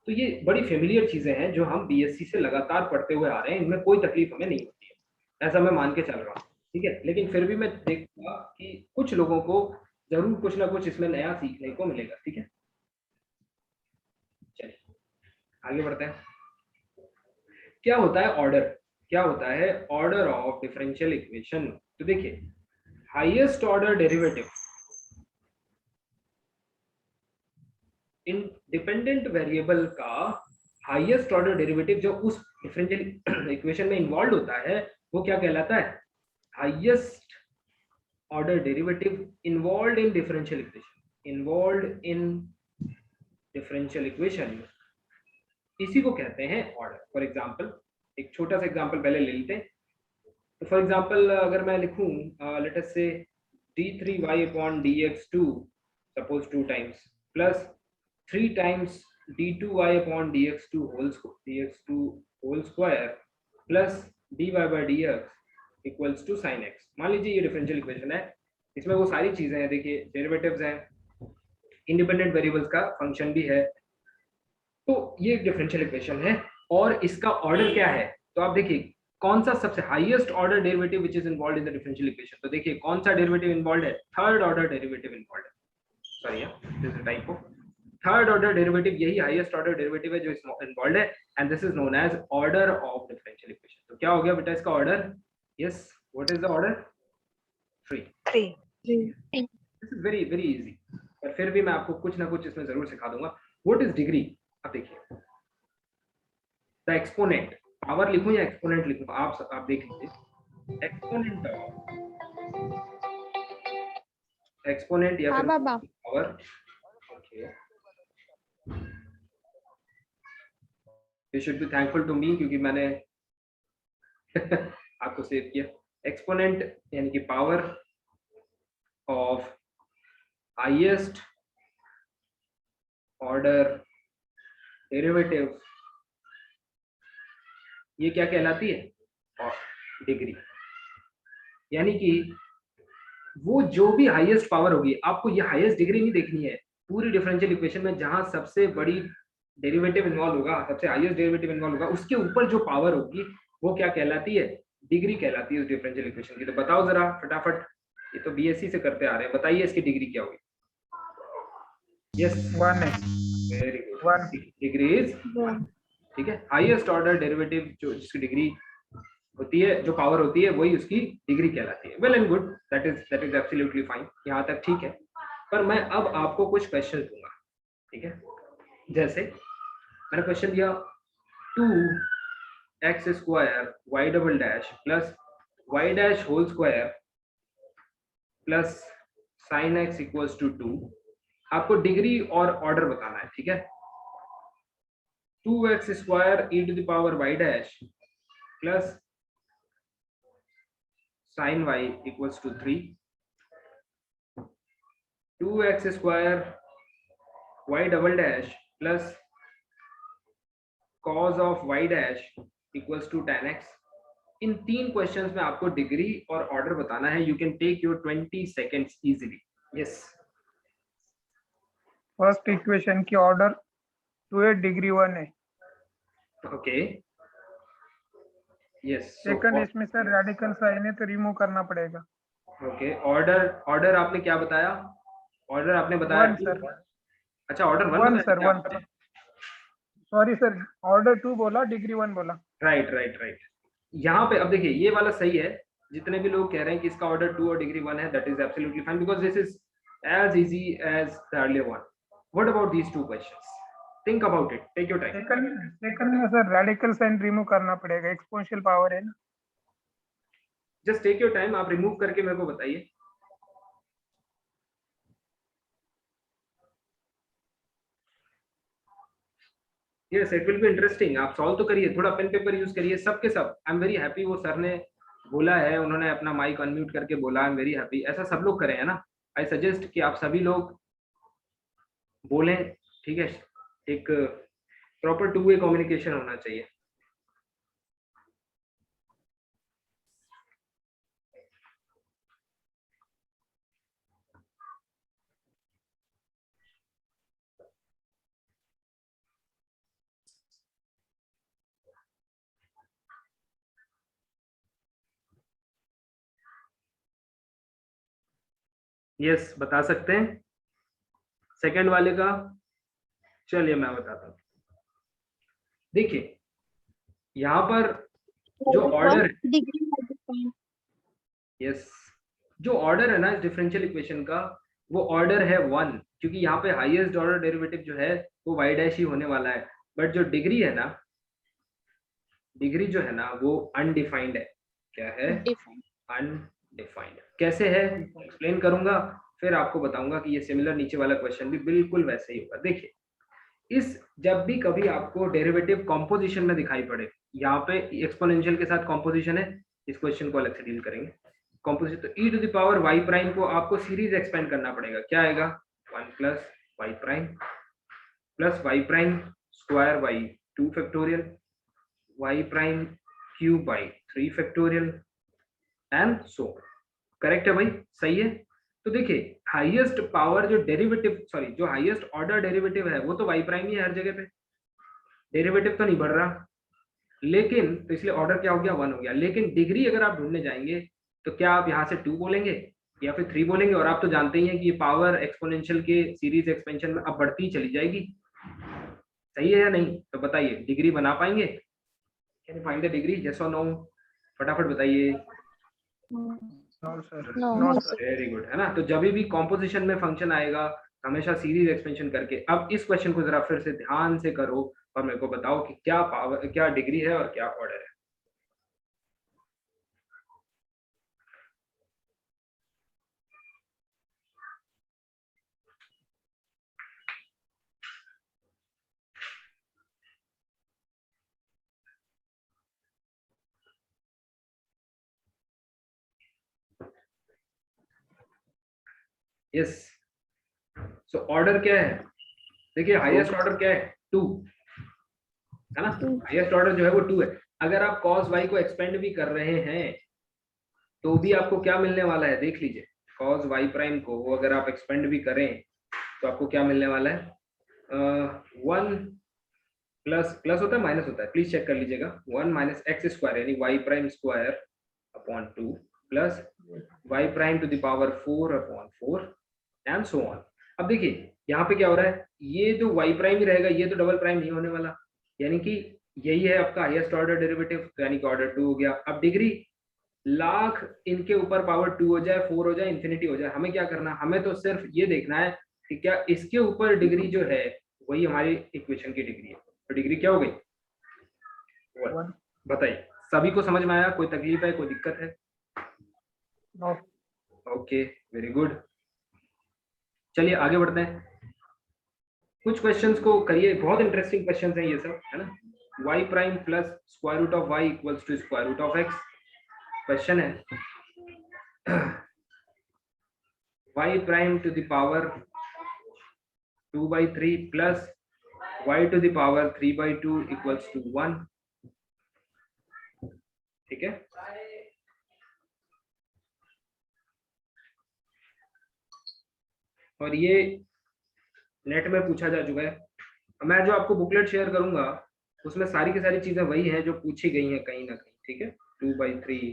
तो ये बड़ी फेमिलियर चीजें हैं जो हम बीएससी से लगातार पढ़ते हुए आ रहे हैं, इनमें कोई तकलीफ हमें नहीं होती है, ऐसा मैं मान के चल रहा हूँ। ठीक है, लेकिन फिर भी मैं देखूंगा कि कुछ लोगों को जरूर कुछ ना कुछ इसमें नया सीखने को मिलेगा। ठीक है, चलिए आगे बढ़ते हैं। क्या होता है ऑर्डर, क्या होता है ऑर्डर ऑफ डिफरेंशियल इक्वेशन। तो देखिए highest order derivative in dependent variable का, हाईएस्ट ऑर्डर डेरिवेटिव जो उस डिफरेंशियल इक्वेशन में इन्वॉल्व होता है, वो क्या कहलाता है, highest order derivative involve in differential equation, इसी को कहते हैं ऑर्डर। फॉर एग्जांपल, एक छोटा सा एग्जांपल पहले ले लेते हैं। तो फॉर एग्जांपल अगर मैं लिखूं लेट अस से d3y upon dx2 suppose 2 times plus 3 times d2y upon dx2 whole square plus dy by dx equals to sin x। मान लीजिए ये डिफरेंशियल इक्वेशन है, इसमें वो सारी चीजें हैं, देखिए डेरिवेटिव्स हैं, इंडिपेंडेंट वेरिएबल्स का फंक्शन भी है। तो ये एक डिफरेंशियल इक्वेशन है और इसका ऑर्डर क्या है, तो आप देखिए कौन सा सबसे highest order derivative which is involve in the differential equation. तो देखिए कौन सा डेरिवेटिव इन्वॉल्व है, थर्ड ऑर्डर डेरिवेटिव इन्वॉल्व है, sorry this is type of third order derivative, यही हाईएस्ट ऑर्डर डेरिवेटिव है जो इन्वॉल्व है and this is known as order of differential equation. तो क्या हो गया बेटा इसका order, yes what is the order, 3। This is very very easy, पर फिर भी मैं आपको कुछ ना कुछ इसमें जरूर सिखा दूंगा। व्हाट इज डिग्री, अब देखिए द एक्सपोनेंट, पावर लिखूं या एक्सपोनेंट लिखूं, आप देख लीजिए, एक्सपोनेंट या फिर power, okay you should be thankful to me क्योंकि मैंने आपको सेव किया। एक्सपोनेंट यानी कि power of highest order derivative, ये क्या कहलाती है, और डिग्री। यानी कि वो जो भी हाईएस्ट पावर होगी, आपको ये हाईएस्ट डिग्री नहीं देखनी है, पूरी डिफरेंशियल इक्वेशन में जहां सबसे बड़ी डेरिवेटिव इन्वॉल्व होगा, सबसे हाईएस्ट डेरिवेटिव इन्वॉल्व होगा, उसके ऊपर जो पावर होगी वो क्या कहलाती है, डिग्री कहलाती है उस डिफरेंशियल इक्वेशन की। तो बताओ जरा फटाफट, ये तो बीएससी से करते आ रहे हैं, बताइए इसकी डिग्री क्या होगी। यस 1 है, वेरी गुड, 1 डिग्री इज 1, ठीक है। हाईएस्ट ऑर्डर डेरिवेटिव जो जिसकी डिग्री होती है, जो पावर होती है, वही उसकी डिग्री कहलाती है। Well and good, that is absolutely fine, यहाँ तक ठीक है। पर मैं अब आपको कुछ क्वेश्चन दूंगा, ठीक है। जैसे मैंने क्वेश्चन दिया 2x² y double dash plus y dash whole square plus sin x equals to 2, आपको डिग्री और ऑर्डर बताना है, ठीक है। 2x² e to the power y dash plus sin y equals to 3, 2x² y double dash plus cos of y dash equals to tan x। इन 3 questions में आपको degree और ऑर्डर बताना है। You can take your 20 seconds easily. Yes, first equation की order 2 है, degree 1 है। Okay yes, second इसमें सर रेडिकल साइन है तो रिमूव करना पड़ेगा। ओके ऑर्डर आपने क्या बताया, ऑर्डर आपने बताया 1 सर, अच्छा order 1 sir, 1 sorry sir, order 2 बोला, डिग्री 1 बोला। राइट। यहाँ पे अब देखिए ये वाला सही है, जितने भी लोग कह रहे हैं कि इसका ऑर्डर 2 और डिग्री 1 है, that is absolutely fine because this is as easy as the earlier one. What about these 2 questions, think about it, take your time. Second में सर रेडिकल साइन रिमूव करना पड़ेगा, एक्सपोनेंशियल पावर है ना। Just take your time, आप remove करके मेरे को बताइए। यस इट विल बी इंटरेस्टिंग, आप सॉल्व तो करिए, थोड़ा पेन पेपर यूज करिए, सबके सब। आई एम वेरी हैप्पी, वो सर ने बोला है, उन्होंने अपना माइक अनम्यूट करके बोला, आई एम वेरी हैप्पी। ऐसा सब लोग करें, है ना। आई सजेस्ट कि आप सभी लोग बोलें, ठीक है। एक प्रॉपर 2 वे कम्युनिकेशन होना चाहिए। यस बता सकते हैं सेकंड वाले का, चलिए मैं बताता हूँ। देखिए यहाँ पर जो ऑर्डर, यस जो ऑर्डर है ना इस डिफरेंशियल इक्वेशन का, वो ऑर्डर है 1, क्योंकि यहाँ पे हाईएस्ट ऑर्डर डेरिवेटिव जो है वो y डैश ही होने वाला है। बट जो डिग्री है ना, डिग्री जो है ना वो अनडिफाइंड है। क्या है? अनडिफाइंड। कैसे है एक्सप्लेन करूंगा, फिर आपको बताऊंगा कि ये सिमिलर नीचे वाला क्वेश्चन भी बिल्कुल वैसे ही होगा। देखिए इस जब भी कभी आपको डेरिवेटिव कॉम्पोजिशन में दिखाई पड़े, यहाँ पे एक्सपोनेंशियल के साथ कॉम्पोजिशन है, इस क्वेश्चन को अलग से डील करेंगे। कॉम्पोजिशन तो e to the power y prime को आपको सीरीज एक्सपेंड करना पड़ेगा। क्या आएगा? 1 plus y prime plus y prime square by 2 factorial, y prime cube by 3 factorial and so. Correct है भाई? सही है। तो देखिए हाईएस्ट पावर जो डेरिवेटिव जो हाईएस्ट ऑर्डर डेरिवेटिव है वो तो वाई प्राइम ही है हर जगह पे, डेरिवेटिव तो नहीं बढ़ रहा, लेकिन तो इसलिए ऑर्डर क्या हो गया 1 हो गया। लेकिन डिग्री अगर आप ढूंढने जाएंगे तो क्या आप यहाँ से 2 बोलेंगे या फिर 3 बोलेंगे, और आप तो जानते ही हैं कि ये पावर एक्सपोनेंशियल के सीरीज एक्सपेंशन में अब बढ़ती ही चली जाएगी, सही है या नहीं? तो बताइए डिग्री बना पाएंगे? Can you find the degree, yes और नो? फटाफट बताइए। No sir, No. No sir. Very good, है ना? तो जब भी कॉम्पोजिशन में फंक्शन आएगा हमेशा सीरीज एक्सपेंशन करके। अब इस क्वेश्चन को जरा फिर से ध्यान से करो और मेरे को बताओ कि क्या पावर, क्या डिग्री है और क्या ऑर्डर है। यस, सो ऑर्डर क्या है? देखिए हाईएस्ट ऑर्डर क्या है? 2, है ना? हाईएस्ट ऑर्डर जो है वो 2 है। अगर आप cos y को एक्सपेंड भी कर रहे हैं तो भी आपको क्या मिलने वाला है, देख लीजिए। cos y प्राइम को अगर आप एक्सपेंड भी करें तो आपको क्या मिलने वाला है? 1 प्लस प्लस होता है माइनस होता है, प्लीज चेक कर लीजिएगा। 1 माइनस एक्स स्क्वायर यानी y prime square upon 2 plus y prime to the power 4 upon 4 and so on. अब देखिए यहाँ पे क्या हो रहा है, ये जो y प्राइम ही रहेगा, ये तो डबल प्राइम नहीं होने वाला, यानी कि यही है आपका हाईएस्ट ऑर्डर डेरिवेटिव, यानी कि ऑर्डर 2 हो गया। अब डिग्री लाख इनके ऊपर पावर 2 हो जाए, 4 हो जाए, इंफिनिटी हो जाए, हमें क्या करना, हमें तो सिर्फ ये देखना है कि क्या इसके ऊपर डिग्री जो है वही हमारी इक्वेशन की डिग्री है। तो डिग्री क्या हो गई? 1। बताइए सभी को समझ में आया? कोई तकलीफ है, कोई दिक्कत है? नो। ओके वेरी गुड, चलिए आगे बढ़ते हैं। कुछ क्वेश्चंस को करिए, बहुत इंटरेस्टिंग क्वेश्चंस हैं ये सब, है ना? y prime plus square root of y equals to square root of x। Question है y prime to the power 2/3 plus y to the power 3/2 equals to 1। ठीक है, और ये नेट में पूछा जा चुका है। मैं जो आपको बुकलेट शेयर करूंगा उसमें सारी की सारी चीजें वही हैं जो पूछी गई हैं कहीं ना कहीं। ठीक है, 2/3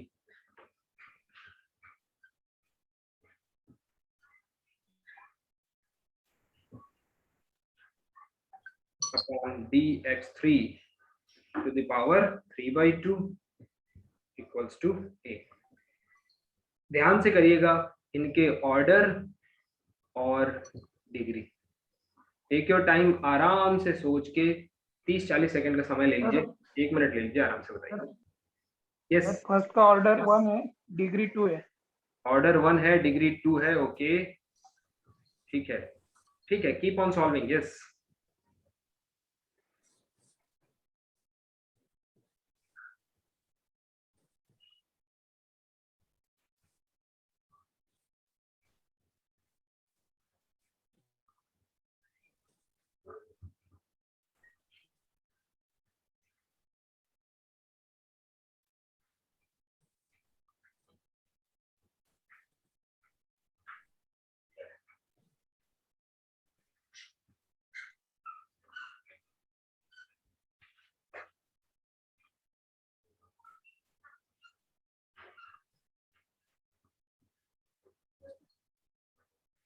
upon dx3 to the power 3/2 equals to a। ध्यान से करिएगा इनके ऑर्डर और डिग्री। टेक योर टाइम, आराम से सोच के 30-40 सेकंड का समय ले लीजिए, 1 मिनट ले लीजिए, आराम से बताइए। यस, फर्स्ट का ऑर्डर 1 है, डिग्री 2 है। ऑर्डर 1 है, डिग्री 2 है, ओके ठीक है, ठीक है, keep on solving. Yes,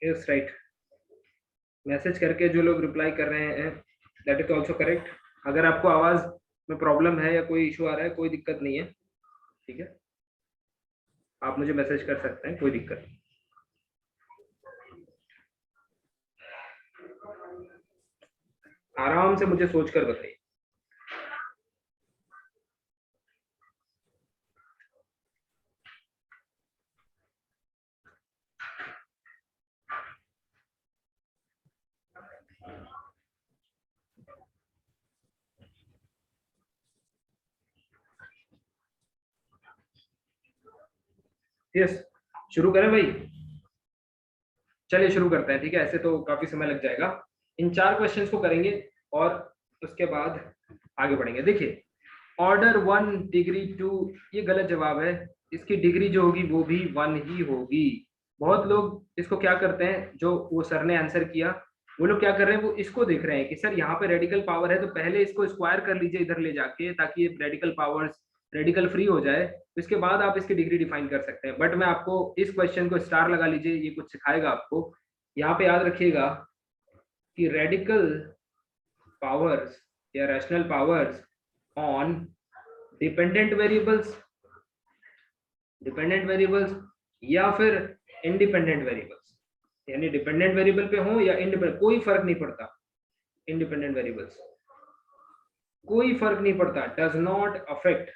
yes right. Message करके जो लोग रिप्लाई कर रहे हैं दैट इज ऑल्सो करेक्ट। अगर आपको आवाज में प्रॉब्लम है या कोई इशू आ रहा है, कोई दिक्कत नहीं है, ठीक है, आप मुझे मैसेज कर सकते हैं, कोई दिक्कत नहीं। आराम से मुझे सोचकर बताइए। यस, शुरू करें भाई? चलिए शुरू करते हैं, ठीक है। ऐसे तो काफी समय लग जाएगा, इन 4 क्वेश्चंस को करेंगे और उसके बाद आगे बढ़ेंगे। देखिए ऑर्डर 1 डिग्री 2 ये गलत जवाब है, इसकी डिग्री जो होगी वो भी 1 ही होगी। बहुत लोग इसको क्या करते हैं, जो वो सर ने आंसर किया, वो लोग क्या कर रहे हैं, वो इसको देख रहे हैं कि सर यहाँ पे रेडिकल पावर है तो पहले इसको स्क्वायर कर लीजिए इधर ले जाके, ताकि ये रेडिकल पावर्स रेडिकल फ्री हो जाए, तो इसके बाद आप इसकी डिग्री डिफाइन कर सकते हैं। बट मैं आपको इस क्वेश्चन को स्टार लगा लीजिए, ये कुछ सिखाएगा आपको। यहाँ पे याद रखिएगा कि रेडिकल पावर्स या rational powers on dependent variables या फिर इंडिपेंडेंट वेरिएबल्स, यानी डिपेंडेंट वेरिएबल पे हो या इंडिपेंडेंट, कोई फर्क नहीं पड़ता। इंडिपेंडेंट वेरिएबल्स कोई फर्क नहीं पड़ता, does not affect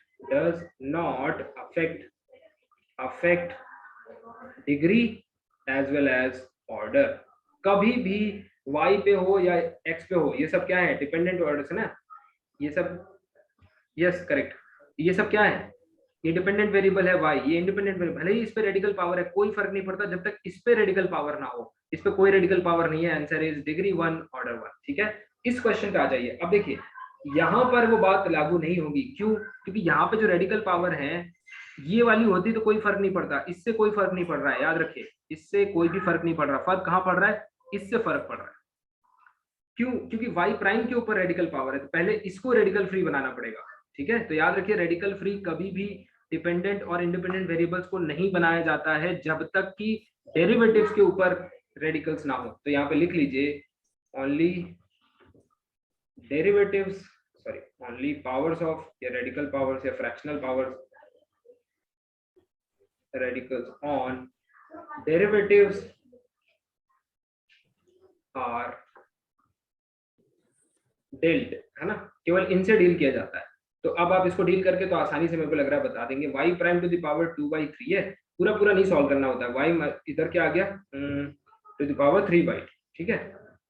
degree as well as order. कभी भी y पे हो या x पे हो, ये सब क्या है, डिपेंडेंट ऑर्डर्स है ना, ये सब, यस करेक्ट, ये सब क्या है, ये डिपेंडेंट वेरिएबल है y, ये इंडिपेंडेंट वेरिएबल, भले ही इस पे रेडिकल पावर है, कोई फर्क नहीं पड़ता जब तक इस पे रेडिकल पावर ना हो। इस पे कोई रेडिकल पावर नहीं है, आंसर इज डिग्री 1 ऑर्डर 1। ठीक है, इस क्वेश्चन पे आ जाइए। अब देखिए यहाँ पर वो बात लागू नहीं होगी, क्यों, क्योंकि यहाँ पे जो रेडिकल पावर है ये वाली होती तो कोई फर्क नहीं पड़ता, इससे कोई फर्क नहीं पड़ रहा है, याद रखिए, इससे कोई भी फर्क नहीं पड़ रहा। फर्क कहाँ पड़ रहा है, इससे फर्क पड़ रहा है। क्यों, क्योंकि y प्राइम के ऊपर रेडिकल पावर है, तो पहले इसको रेडिकल फ्री बनाना पड़ेगा। ठीक है, तो याद रखिए रेडिकल फ्री कभी भी डिपेंडेंट और इंडिपेंडेंट वेरिएबल्स को नहीं बनाया जाता है जब तक कि डेरिवेटिव्स के ऊपर रेडिकल्स ना हो। तो यहाँ पे लिख लीजिए only derivatives, sorry only powers of या रेडिकल पावर्स या fractional powers, radicals on derivatives are dealt, है ना, केवल इनसे डील किया जाता है। तो अब आप इसको डील करके तो आसानी से मेरे को लग रहा है बता देंगे। y prime to the power 2/3 है, पूरा पूरा नहीं सॉल्व करना होता है, y इधर क्या आ गया टू द पावर 3/2। ठीक है,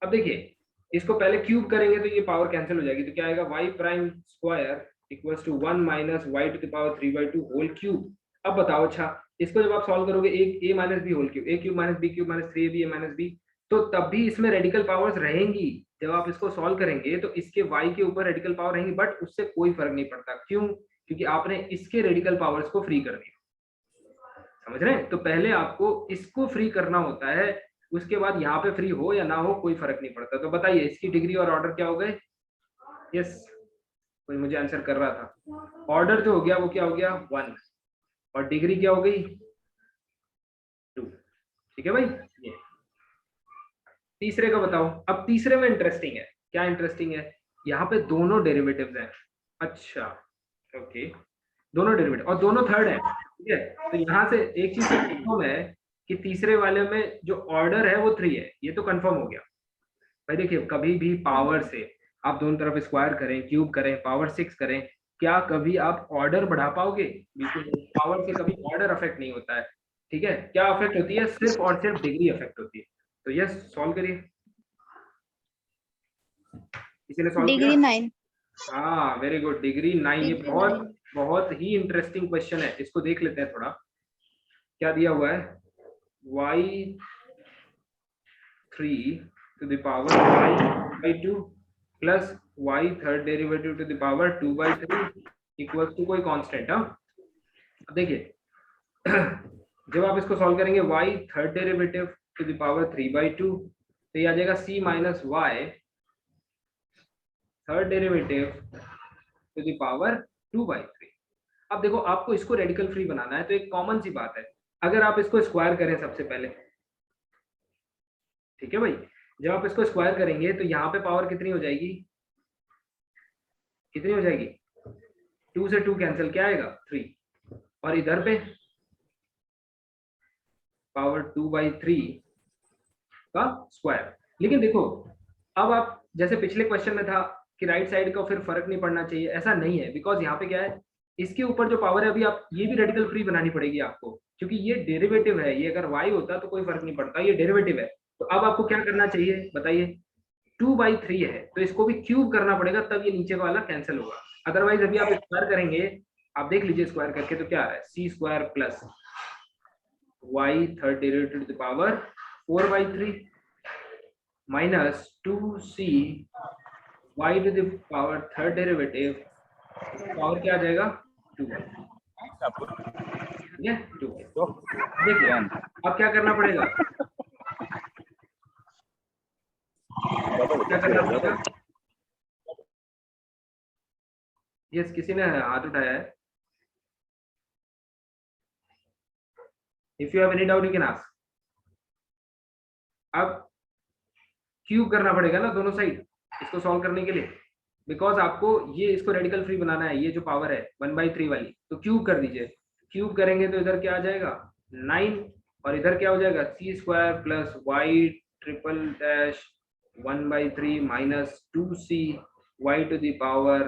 अब देखिए इसको पहले क्यूब करेंगे तो ये पावर कैंसिल हो जाएगी, तो क्या आएगा, y prime square equals to 1 minus y to the power 3/2 whole cube. अब बताओ, अच्छा इसको जब आप सॉल्व करोगे एक a minus b whole cube, a cube minus b cube minus 3ab minus b, तो तब भी इसमें रेडिकल पावर्स रहेंगी। जब आप इसको सॉल्व करेंगे तो इसके y के ऊपर रेडिकल पावर रहेंगी, बट उससे कोई फर्क नहीं पड़ता। क्यों, क्योंकि आपने इसके रेडिकल पावर्स को फ्री कर दिया। समझ रहे हैं, तो पहले आपको इसको फ्री करना होता है, उसके बाद यहाँ पे फ्री हो या ना हो कोई फर्क नहीं पड़ता। तो बताइए इसकी डिग्री और ऑर्डर क्या हो गए, यस कोई मुझे आंसर कर रहा था, ऑर्डर जो हो गया वो क्या हो गया 1 और डिग्री क्या हो गई 2। ठीक है भाई, ये तीसरे का बताओ। अब तीसरे में इंटरेस्टिंग है, क्या इंटरेस्टिंग है, यहाँ पे दोनों डेरिवेटिव्स हैं। अच्छा ओके, दोनों डेरिवेटिव और दोनों थर्ड है। ठीक है, तो यहाँ से एक चीज कंफर्म है कि तीसरे वाले में जो ऑर्डर है वो 3 है, ये तो कंफर्म हो गया भाई। देखिए कभी भी पावर से आप दोनों तरफ स्क्वायर करें, क्यूब करें, पावर 6 करें, क्या कभी आप ऑर्डर बढ़ा पाओगे, बिल्कुल। पावर से कभी ऑर्डर अफेक्ट नहीं होता है। ठीक है, क्या अफेक्ट होती है, सिर्फ और सिर्फ डिग्री अफेक्ट होती है। तो यस सॉल्व करिए, किसी ने सॉल्व किया, डिग्री 9। हाँ वेरी गुड, डिग्री 9। ये बहुत बहुत ही इंटरेस्टिंग क्वेश्चन है, इसको देख लेते हैं थोड़ा। क्या दिया हुआ है, y3 to the power 5/2 plus y third derivative to the power 2/3 equals to कोई कांस्टेंट। हाँ अब देखिए जब आप इसको सॉल्व करेंगे y third derivative to the power 3/2, तो ये आ जाएगा c minus y third derivative to the power 2/3। अब देखो आपको इसको रेडिकल फ्री बनाना है, तो एक कॉमन सी बात है, अगर आप इसको स्क्वायर करें सबसे पहले, ठीक है भाई, जब आप इसको स्क्वायर करेंगे तो यहाँ पे पावर कितनी हो जाएगी, कितनी हो जाएगी, 2 से 2 कैंसिल, क्या आएगा 3, और इधर पे पावर 2/3 का स्क्वायर। लेकिन देखो अब आप जैसे पिछले क्वेश्चन में था कि राइट साइड का फिर फर्क नहीं पड़ना चाहिए, ऐसा नहीं है, बिकॉज यहाँ पे क्या है, इसके ऊपर जो पावर है अभी आप ये भी रेडिकल फ्री बनानी पड़ेगी आपको, क्योंकि ये डेरिवेटिव है, ये अगर y होता तो कोई फर्क नहीं पड़ता, ये डेरिवेटिव है। तो अब आपको क्या करना चाहिए बताइए, 2/3 है तो इसको भी क्यूब करना पड़ेगा, तब ये नीचे वाला कैंसिल होगा। अदरवाइज अभी आप स्क्वायर करेंगे, आप देख लीजिए स्क्वायर करके तो क्या आ रहा है, c square plus y third derivative to the power 4/3 minus 2c y to the power third derivative power क्या आ जाएगा 2। ठीक है 2। देखिए अब क्या करना पड़ेगा, क्या करना पड़ेगा? यस, किसी ने हाथ उठाया है? If you have any doubt you can ask. अब क्यूब करना पड़ेगा ना दोनों साइड इसको सॉल्व करने के लिए, बिकॉज आपको ये इसको रेडिकल फ्री बनाना है, ये जो पावर है 1/3 वाली, तो क्यूब कर दीजिए। क्यूब करेंगे तो इधर क्या आ जाएगा 9, और इधर क्या हो जाएगा c² plus y triple dash 1/3 minus 2c y to the power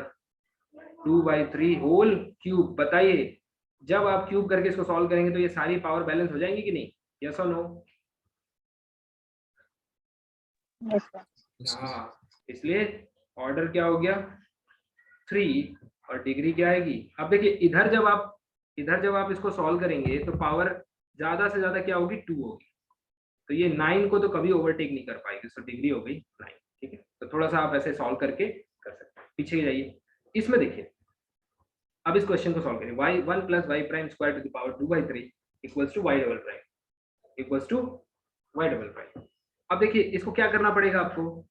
2/3 whole cube. बताइए जब आप क्यूब करके इसको सॉल्व करेंगे तो ये सारी पावर बैलेंस हो जाएंगी कि नहीं? यस और नो? Yes sir. हाँ, इसलिए ऑर्डर क्या हो गया 3 और डिग्री क्या आएगी। अब देखिए इधर जब आप इसको सॉल्व करेंगे तो पावर ज्यादा से ज्यादा क्या होगी 2 होगी, तो ये 9 को तो कभी ओवरटेक नहीं कर पाएगी, तो डिग्री हो गई 9। ठीक है, तो थोड़ा सा आप ऐसे सॉल्व करके कर सकते हैं। पीछे जाइए, इसमें देखिए अब इस क्वेश्चन को सॉल्व करें। y1 plus y prime square to the power 2/3 equals to y double prime equals to y double prime. अब देखिए इसको क्या करना पड़ेगा आपको।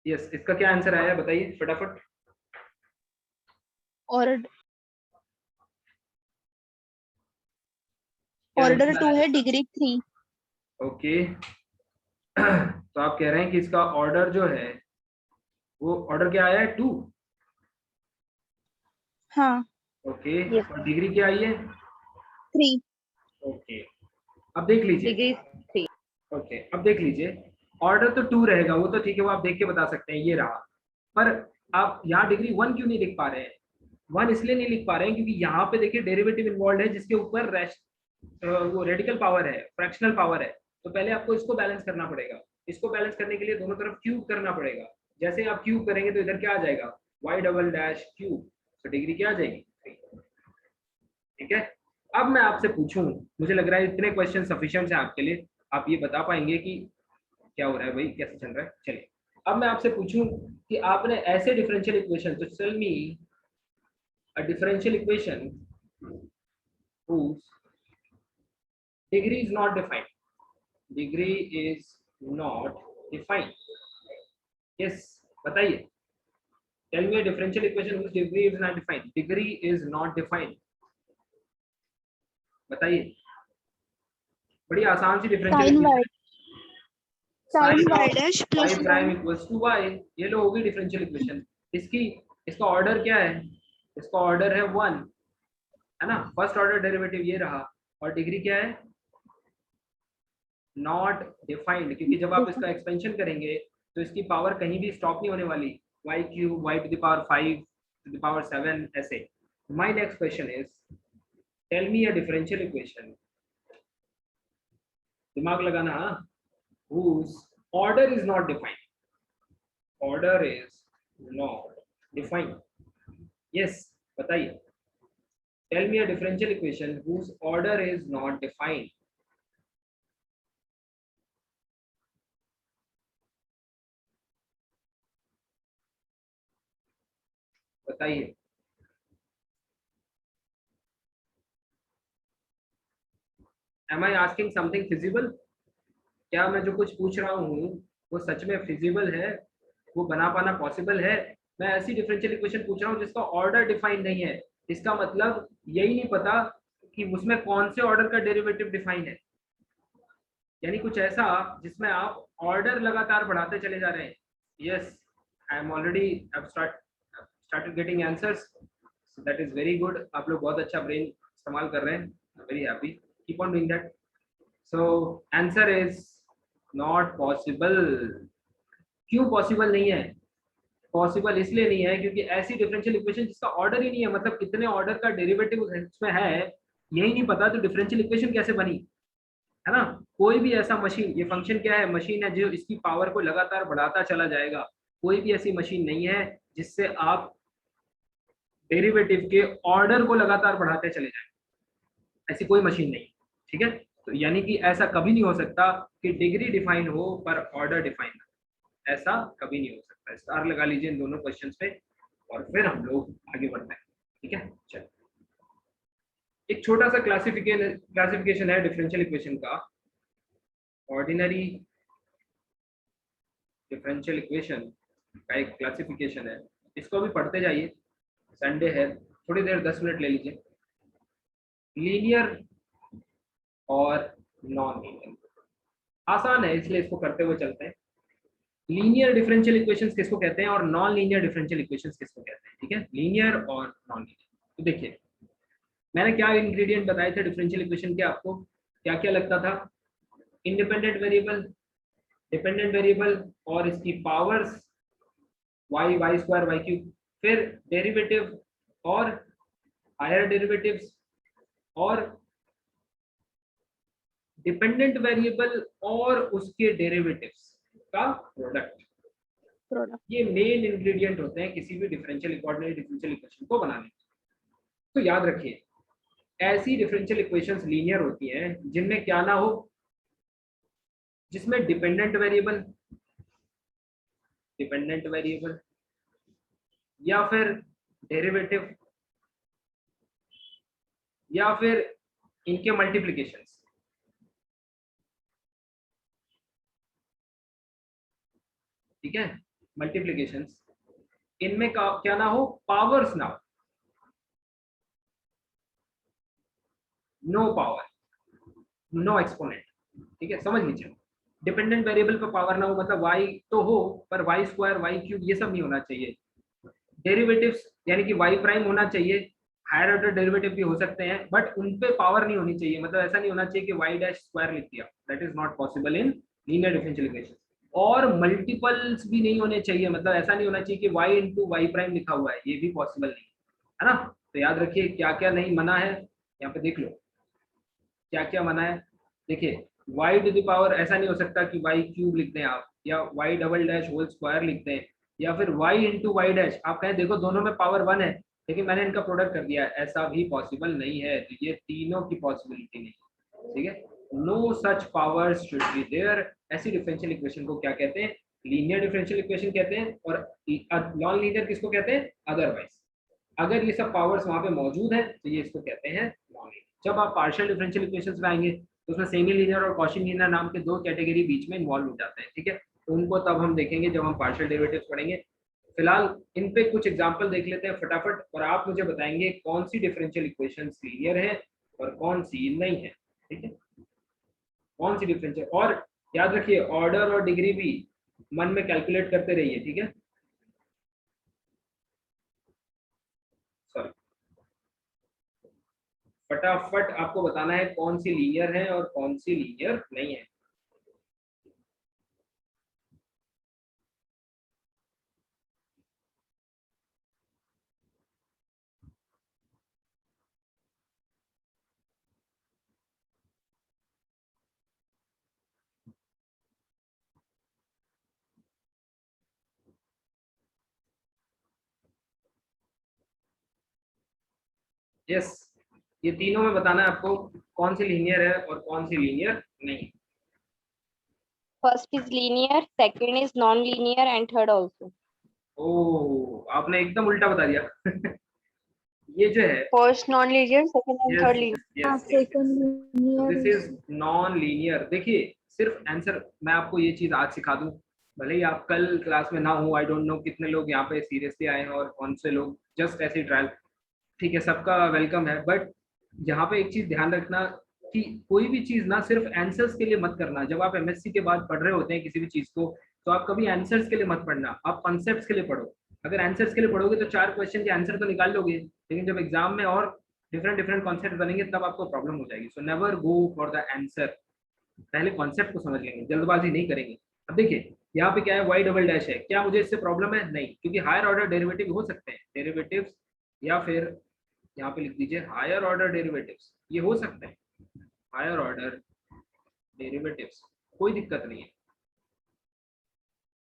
यस, इसका क्या आंसर आया बताइए फटाफट। ऑर्डर 2 है, डिग्री 3। ओके तो आप कह रहे हैं कि इसका ऑर्डर जो है वो ऑर्डर क्या आया है 2। हाँ ओके, Yes. और डिग्री क्या आई है 3। ओके। अब देख लीजिए डिग्री 3। ओके, अब देख लीजिए ऑर्डर तो 2 रहेगा, वो तो ठीक है, वो आप देख के बता सकते हैं ये रहा, पर आप यहाँ डिग्री 1 क्यों नहीं लिख पा रहे हैं? 1 इसलिए नहीं लिख पा रहे हैं क्योंकि यहाँ पे देखिए डेरिवेटिव इन्वॉल्व है जिसके ऊपर वो रेडिकल पावर है, फ्रैक्शनल पावर है, तो पहले आपको इसको बैलेंस करना पड़ेगा। इसको बैलेंस करने के लिए दोनों तरफ क्यूब करना पड़ेगा। जैसे आप क्यूब करेंगे तो इधर क्या आ जाएगा y डबल डैश क्यूब, तो डिग्री क्या आ जाएगी 3। ठीक है, अब मैं आपसे पूछूं, मुझे लग रहा है इतने क्वेश्चन सफिशिएंट है आपके लिए, आप ये बता पाएंगे कि क्या हो रहा है भाई, कैसे चल रहा है। चलिए अब मैं आपसे पूछूं कि आपने ऐसे डिफरेंशियल इक्वेशन, तो tell me a differential equation whose degree is not defined. Degree is not defined. Yes, बताइए। Tell me a differential equation whose degree is not defined. Degree is not defined. बताइए, बड़ी आसान सी differential sin equation. sin y dash y plus prime 1 equals to y, ये लो हो गई differential equation. इसका order क्या है? इसका ऑर्डर है 1, है ना, फर्स्ट ऑर्डर डेरिवेटिव ये रहा, और डिग्री क्या है नॉट डिफाइंड, क्योंकि जब आप इसका एक्सपेंशन करेंगे तो इसकी पावर कहीं भी स्टॉप नहीं होने वाली, y cube y to the power 5 to the power 7 ऐसे। My next question is tell me a differential equation, दिमाग लगाना, whose order is not defined. Order is not defined. Yes, बताइए। Tell me a differential equation whose order is not defined. बताइए। Am I asking something feasible? क्या मैं जो कुछ पूछ रहा हूँ वो सच में फिजिबल है, वो बना पाना पॉसिबल है? मैं ऐसी डिफरेंशियल इक्वेशन पूछ रहा हूँ जिसका ऑर्डर डिफाइन नहीं है, इसका मतलब यही नहीं पता कि उसमें कौन से ऑर्डर का डेरिवेटिव डिफाइन है, यानी कुछ ऐसा जिसमें आप ऑर्डर लगातार बढ़ाते चले जा रहे हैं। Yes, I am already started getting answers, so that is very good. आप लोग बहुत अच्छा ब्रेन इस्तेमाल कर रहे हैं, very happy, keep on doing that. So answer is not possible. क्यों पॉसिबल नहीं है? पॉसिबल इसलिए नहीं है क्योंकि ऐसी डिफरेंशियल इक्वेशन जिसका ऑर्डर ही नहीं है, मतलब कितने ऑर्डर का डेरिवेटिव इसमें है यही नहीं पता, तो डिफरेंशियल इक्वेशन कैसे बनी, है ना। कोई भी ऐसा मशीन, ये फंक्शन क्या है, मशीन है जो इसकी पावर को लगातार बढ़ाता चला जाएगा। कोई भी ऐसी मशीन नहीं है जिससे आप डेरिवेटिव के ऑर्डर को लगातार बढ़ाते चले जाएं, ऐसी कोई मशीन नहीं। ठीक है, तो यानी कि ऐसा कभी नहीं हो सकता कि डिग्री डिफाइन हो पर ऑर्डर डिफाइन हो, ऐसा कभी नहीं हो सकता। स्टार लगा लीजिए इन दोनों क्वेश्चंस पे और फिर हम लोग आगे बढ़ते हैं। ठीक है, चलो। एक छोटा सा क्लासिफिकेशन है डिफरेंशियल इक्वेशन का। ऑर्डिनरी डिफरेंशियल इक्वेशन का एक क्लासिफिकेशन है, इसको भी पढ़ते जाइए, संडे है, थोड़ी देर 10 मिनट ले लीजिए। लीनियर और नॉन लीनियर आसान है, इसलिए इसको करते हुए चलते हैं। लीनियर डिफरेंशियल इक्वेशंस किसको कहते हैं और नॉन लीनियर डिफरेंशियल इक्वेशंस किसको कहते हैं, ठीक है, लीनियर और नॉन लीनियर। तो देखिए मैंने क्या इंग्रेडिएंट बताए थे डिफरेंशियल इक्वेशन के, आपको क्या क्या लगता था, इंडिपेंडेंट वेरिएबल, डिपेंडेंट वेरिएबल और इसकी powers y, y square, y cube, फिर डेरिवेटिव और हायर डेरिवेटिव्स और डिपेंडेंट वेरिएबल और उसके डेरिवेटिव्स का प्रोडक्ट। ये मेन इंग्रेडिएंट होते हैं किसी भी डिफरेंशियल ऑर्डिनरी डिफरेंशियल इक्वेशन को बनाने के। तो याद रखिए ऐसी डिफरेंशियल इक्वेशंस लीनियर होती हैं जिनमें क्या ना हो, जिसमें डिपेंडेंट वेरिएबल या फिर डेरिवेटिव या फिर इनके मल्टीप्लिकेशंस, ठीक है, मल्टीप्लिकेशंस, इनमें क्या ना हो, पावर्स ना हो, नो पावर, नो एक्सपोनेंट, ठीक है, समझ लीजिए। डिपेंडेंट वेरिएबल पर पावर ना हो मतलब y तो हो पर y स्क्वायर, y क्यूब ये सब नहीं होना चाहिए। डेरिवेटिव्स यानी कि y प्राइम होना चाहिए, हायर ऑर्डर डेरिवेटिव भी हो सकते हैं बट उन पे पावर नहीं होनी चाहिए, मतलब ऐसा नहीं होना चाहिए कि y डैश स्क्वायर लिख दिया, that is not possible in linear differential equation. और मल्टीपल्स भी नहीं होने चाहिए, मतलब ऐसा नहीं होना चाहिए कि y इंटू वाई प्राइम लिखा हुआ है, ये भी पॉसिबल नहीं है ना। तो याद रखिए क्या क्या नहीं मना है, यहाँ पे देख लो क्या क्या मना है। देखिए y टू द पावर ऐसा नहीं हो सकता कि y क्यूब लिख दें आप, या y double dash whole square लिख दें, या फिर y इंटू वाई डैश आप कहें देखो दोनों में पावर 1 है लेकिन मैंने इनका प्रोडक्ट कर दिया है, ऐसा भी पॉसिबल नहीं है। तो ये तीनों की पॉसिबिलिटी नहीं, ठीक है, no such powers should be there. ऐसी डिफरेंशियल इक्वेशन को क्या कहते हैं, लीनियर डिफरेंशियल इक्वेशन कहते हैं। और नॉन लीनियर किसको कहते हैं, अदरवाइज। अगर ये सब पावर्स वहां पे मौजूद है तो ये इसको कहते हैं नॉन लीनियर। जब आप पार्शियल डिफरेंशियल इक्वेशंस में आएंगे तो उसमें सेमी लीनियर और कॉशी लीनियर नाम के दो कैटेगरी बीच में इन्वॉल्व हो जाते हैं, ठीक है, तो उनको तब हम देखेंगे जब हम पार्शियल डेरिवेटिव्स पढ़ेंगे। फिलहाल इन पे कुछ एग्जांपल देख लेते हैं फटाफट, और आप मुझे बताएंगे कौन सी डिफरेंशियल इक्वेशंस लीनियर है और कौन सी नहीं है, ठीक है, कौन सी डिफरेंशियल। और याद रखिए ऑर्डर और डिग्री भी मन में कैलकुलेट करते रहिए, ठीक है, सॉरी, फटाफट आपको बताना है कौन सी लीनियर है और कौन सी लीनियर नहीं है। यस, ये तीनों में बताना है आपको कौन सी लीनियर है और कौन सी लीनियर नहीं। First is linear, second is non-linear, and third also. ओ आपने एकदम उल्टा बता दिया ये जो है First non-linear, second and third linear. This is non linear. देखिए सिर्फ आंसर मैं आपको ये चीज आज सिखा दूं, भले ही आप कल क्लास में ना हो, आई डोंट नो कितने लोग यहाँ पे सीरियसली आए हैं और कौन से लोग जस्ट ऐसे ट्रायल, ठीक है, सबका वेलकम है, बट यहाँ पे एक चीज ध्यान रखना कि कोई भी चीज ना सिर्फ आंसर्स के लिए मत करना। जब आप एमएससी के बाद पढ़ रहे होते हैं किसी भी चीज को तो आप कभी आंसर्स के लिए मत पढ़ना, आप कॉन्सेप्ट्स के लिए पढ़ो। अगर आंसर्स के लिए पढ़ोगे तो 4 क्वेश्चन के आंसर तो निकाल लोगे, लेकिन जब एग्जाम में और डिफरेंट कॉन्सेप्ट बनेंगे तब आपको प्रॉब्लम हो जाएगी। So never go for the answer, पहले कॉन्सेप्ट को समझ लेंगे, जल्दबाजी नहीं करेंगे। अब देखिए यहाँ पे क्या है, वाई डबल डैश है, क्या मुझे इससे प्रॉब्लम है, नहीं, क्योंकि हायर ऑर्डर डेरिवेटिव हो सकते हैं, डेरिवेटिव्स, या फिर यहाँ पे लिख दीजिए हायर ऑर्डर डेरिवेटिव्स, ये हो सकते हैं हायर ऑर्डर डेरिवेटिव्स, कोई दिक्कत नहीं है।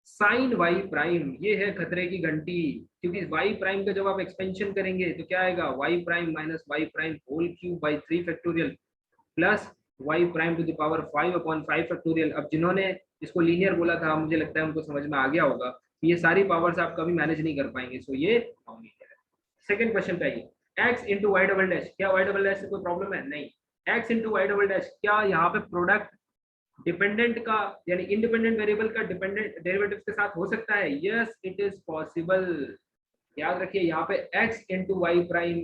साइन वाई प्राइम ये है खतरे की घंटी, क्योंकि वाई प्राइम का जब आप एक्सपेंशन करेंगे तो क्या आएगा, y prime minus y prime whole cube by 3 factorial plus y prime to the power 5/5 factorial. अब जिन्होंने इसको लीनियर बोला था मुझे लगता है उनको समझ में आ गया होगा, ये सारी पावर्स आप कभी मैनेज नहीं कर पाएंगे, सो ये नॉन लीनियर है। सेकंड क्वेश्चन पे आइए, x into y double dash, क्या वाई डबल डैश से कोई प्रॉब्लम है? नहीं। X into y double dash, क्या यहाँ पे प्रोडक्ट डिपेंडेंट का यानी इंडिपेंडेंट वेरिएबल का डिपेंडेंट डेरिवेटिव के साथ हो सकता है? Yes it is possible. याद रखिए यहाँ पे x into y prime,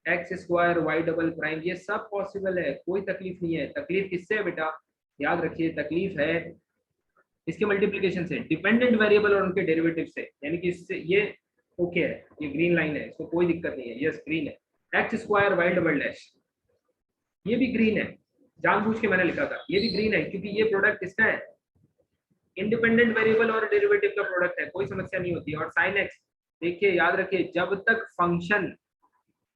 x square y double prime, ये सब पॉसिबल है, कोई तकलीफ नहीं है। तकलीफ किससे है बेटा? याद रखिए तकलीफ है इसके मल्टीप्लीकेशन से, डिपेंडेंट वेरिएबल और उनके डेरिवेटिव से, यानी कि इससे ये ओके है, ये ग्रीन लाइन है, इसको कोई दिक्कत नहीं है, यस ग्रीन है। X square y double dash, ये भी ग्रीन है, जानबूझ के मैंने लिखा था, ये भी ग्रीन है क्योंकि ये प्रोडक्ट किसका है? इंडिपेंडेंट वेरिएबल और डेरिवेटिव का प्रोडक्ट है, कोई समस्या नहीं होती। और साइन एक्स, देखिए याद रखिए जब तक फंक्शन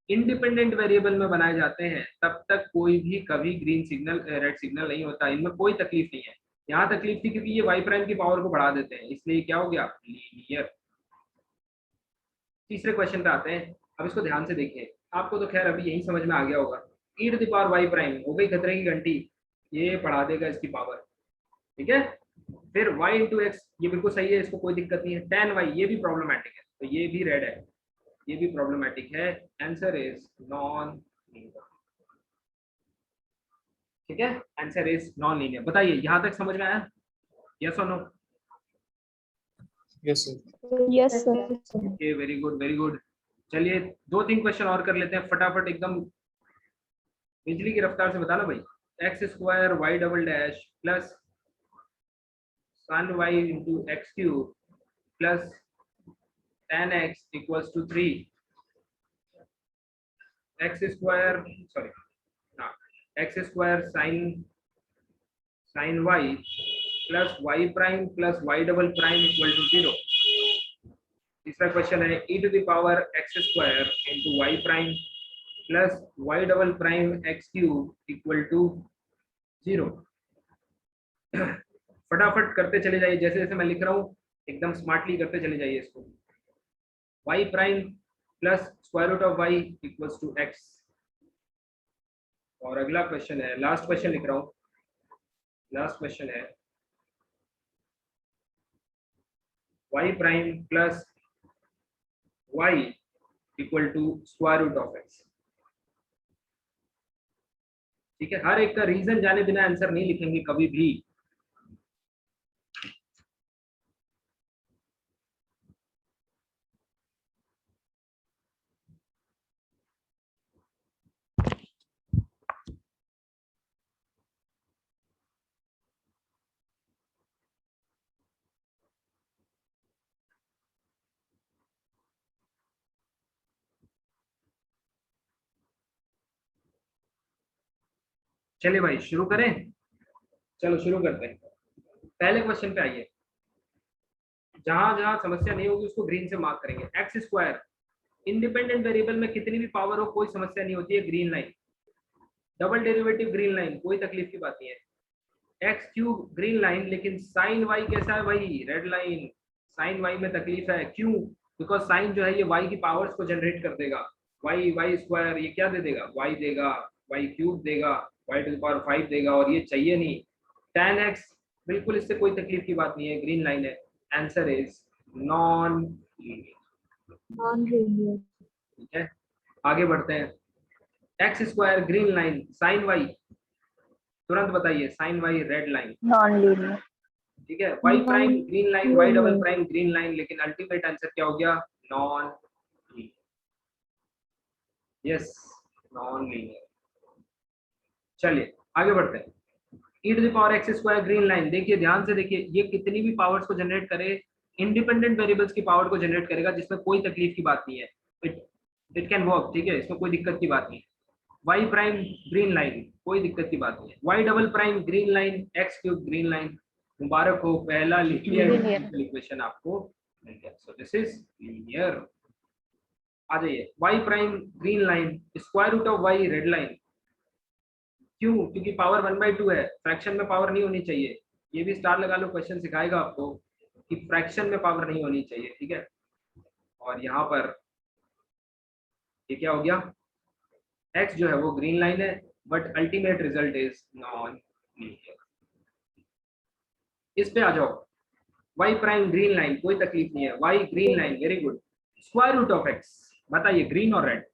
इंडिपेंडेंट वेरिएबल में बनाए जाते हैं तब तक कोई भी कभी ग्रीन सिग्नल रेड सिग्नल नहीं होता, इनमें कोई तकलीफ नहीं है। यहाँ तकलीफ थी क्योंकि ये वाई प्राइम की पावर को बढ़ा देते हैं, इसलिए क्या हो गया? लीनियर। तीसरे क्वेश्चन पे आते हैं, अब इसको ध्यान से देखिए, आपको तो खैर अभी यही समझ में आ गया होगा। E to the power y prime हो गई खतरे की घंटी, ये बढ़ा देगा इसकी पावर, ठीक है। फिर y इंटू एक्स, ये बिल्कुल सही है, इसको कोई दिक्कत नहीं है। tan y, ये भी प्रॉब्लमैटिक है, तो ये भी रेड है, ये भी प्रॉब्लमैटिक है। आंसर इज नॉन लीनियर, ठीक है, आंसर इज नॉन लीनियर। बताइए यहाँ तक समझ में आया? यस और no? Yes sir. Yes, sir. Okay, very good very good. चलिए 2-3 क्वेश्चन और कर लेते हैं फटाफट, एकदम बिजली की रफ्तार से बताना भाई। X square y double dash plus sin y into x cube plus tan x equals to 3 x square, sorry, x square sin y plus y prime plus y double prime equal to 0। तीसरा question है e to the power x square into y prime plus y double prime x cube equal to 0। फटाफट करते चले जाइए, जैसे जैसे मैं लिख रहा हूँ एकदम स्मार्टली करते चले जाइए इसको। y prime plus square root of y equals to x। और अगला क्वेश्चन है, लास्ट क्वेश्चन लिख रहा हूँ, लास्ट क्वेश्चन है y prime plus y equal to square root of x। ठीक है, हर एक का रीजन जाने बिना आंसर नहीं लिखेंगे कभी भी। चलिए भाई शुरू करें, चलो शुरू करते हैं। पहले क्वेश्चन पे आइए, जहां जहां समस्या नहीं होगी उसको ग्रीन से मार्क करेंगे। एक्स स्क्वायर इंडिपेंडेंट वेरिएबल में कितनी भी पावर हो कोई समस्या नहीं होती है, green line. Double derivative green line, कोई तकलीफ की बात नहीं है। एक्स क्यूब ग्रीन लाइन, लेकिन साइन वाई कैसा है भाई? Red line. साइन वाई में तकलीफ है, क्यों? बिकॉज साइन जो है ये वाई की पावर्स को जनरेट कर देगा। वाई स्क्वायर ये क्या दे देगा? वाई देगा, वाई क्यूब देगा, वाई टू द पावर 5 देगा, और ये चाहिए नहीं। tan x बिल्कुल इससे कोई तकलीफ की बात नहीं है, ग्रीन लाइन है। Answer is non linear. ठीक है, आगे बढ़ते हैं। X square green line, sine y, तुरंत बताइए, sine y red line, non linear. ठीक है। Y prime green line, y double prime green line, लेकिन अल्टीमेट आंसर क्या हो गया? Non linear. Yes, non linear. चलिए आगे बढ़ते हैं। e to the power x square green line, देखिए ध्यान से देखिए, ये कितनी भी पावर्स को जनरेट करे, इंडिपेंडेंट वेरिएबल्स की पावर को जनरेट करेगा, जिसमें कोई तकलीफ की बात नहीं है। इट कैन वर्क, ठीक है, इसमें कोई दिक्कत की बात नहीं है। वाई प्राइम ग्रीन लाइन, कोई दिक्कत की बात नहीं है। Y double prime green line, x cube green line, मुबारक हो, पहला लीनियर इक्वेशन आपको मिल गया। So this is linear. आ जाइए, y prime green line, square root of y red line, क्यों? क्योंकि पावर 1/2 है, फ्रैक्शन में पावर नहीं होनी चाहिए। ये भी स्टार लगा लो, क्वेश्चन सिखाएगा आपको कि फ्रैक्शन में पावर नहीं होनी चाहिए, ठीक है। और यहाँ पर ये क्या हो गया? x जो है वो ग्रीन लाइन है, but ultimate result is non linear. इस पे आ जाओ, y प्राइम ग्रीन लाइन, कोई तकलीफ नहीं है, y green line, very good. Square root of x, बताइए ग्रीन और रेड?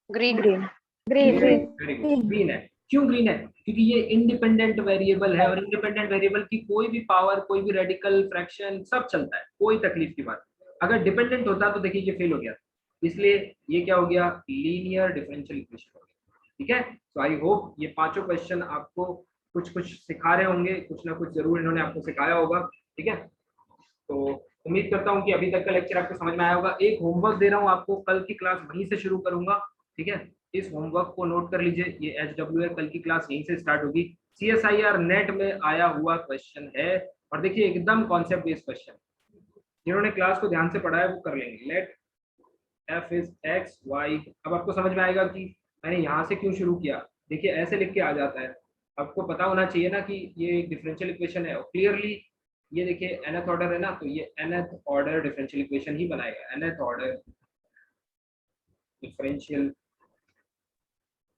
ग्रीन ग्रीन है। क्यों ग्रीन है? क्योंकि ये इंडिपेंडेंट वेरिएबल है, और इंडिपेंडेंट वेरिएबल की कोई भी पावर, कोई भी रेडिकल फ्रैक्शन सब चलता है, कोई तकलीफ की बात। अगर डिपेंडेंट होता तो देखिए ये फेल हो गया, इसलिए ये क्या हो गया, लीनियर डिफरेंशियल इक्वेशन हो गया। ठीक है, तो आई होप ये पांचों क्वेश्चन आपको कुछ कुछ सिखा रहे होंगे, कुछ ना कुछ जरूर इन्होंने आपको सिखाया होगा। ठीक है, तो उम्मीद करता हूँ कि अभी तक का लेक्चर आपको समझ में आया होगा। एक होमवर्क दे रहा हूँ आपको, कल की क्लास वहीं से शुरू करूंगा। ठीक है, इस होमवर्क को नोट कर लीजिए, ये HW है, कल की क्लास यहीं से स्टार्ट होगी। CSIR नेट में आया हुआ क्वेश्चन है, और देखिए एकदम कॉन्सेप्ट बेस्ड क्वेश्चन, जिन्होंने क्लास को ध्यान से पढ़ा है वो कर लेंगे। Let f is x y। अब आपको समझ में आएगा कि मैंने यहाँ से क्यों शुरू किया। देखिए ऐसे लिख के आ जाता है, आपको पता होना चाहिए ना कि ये एक डिफरेंशियल इक्वेशन है, और क्लियरली ये देखिए nth ऑर्डर है ना, तो ये nth ऑर्डर डिफरेंशियल इक्वेशन ही बनाएगा, nth order differential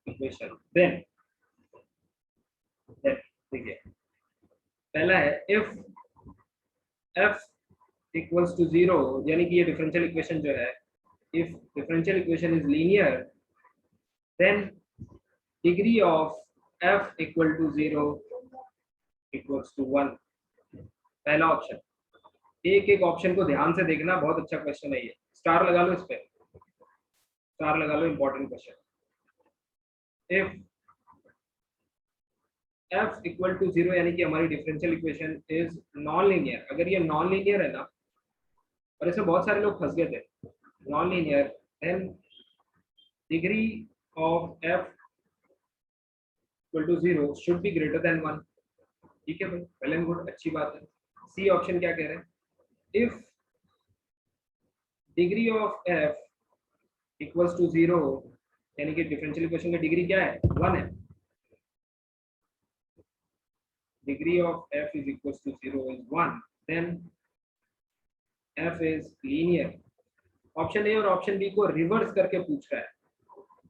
equation. Then देखिए पहला है इफ f इक्वल्स टू 0, यानी कि ये डिफरेंशियल इक्वेशन जो है, if differential equation is linear then degree of f equal to 0 equals to 1। पहला ऑप्शन, एक एक ऑप्शन को ध्यान से देखना, बहुत अच्छा क्वेश्चन है ये, स्टार लगा लो, इस पे स्टार लगा लो, important question. If f equal to 0 यानी कि हमारी differential equation is non linear. अगर ये नॉन लीनियर है ना, और इसमें बहुत सारे लोग फंस गए थे, non linear then degree of f equal to 0 should be greater than 1। ठीक है भाई, वेल एंड गुड, अच्छी बात है। सी ऑप्शन क्या कह रहे हैं, if degree of f equals to 0 यानी कि डिफरेंशियल इक्वेशन की डिग्री क्या है, 1 है। Degree of f is equals to 0 is 1, then f is linear। Option A और ऑप्शन बी को रिवर्स करके पूछ रहा है,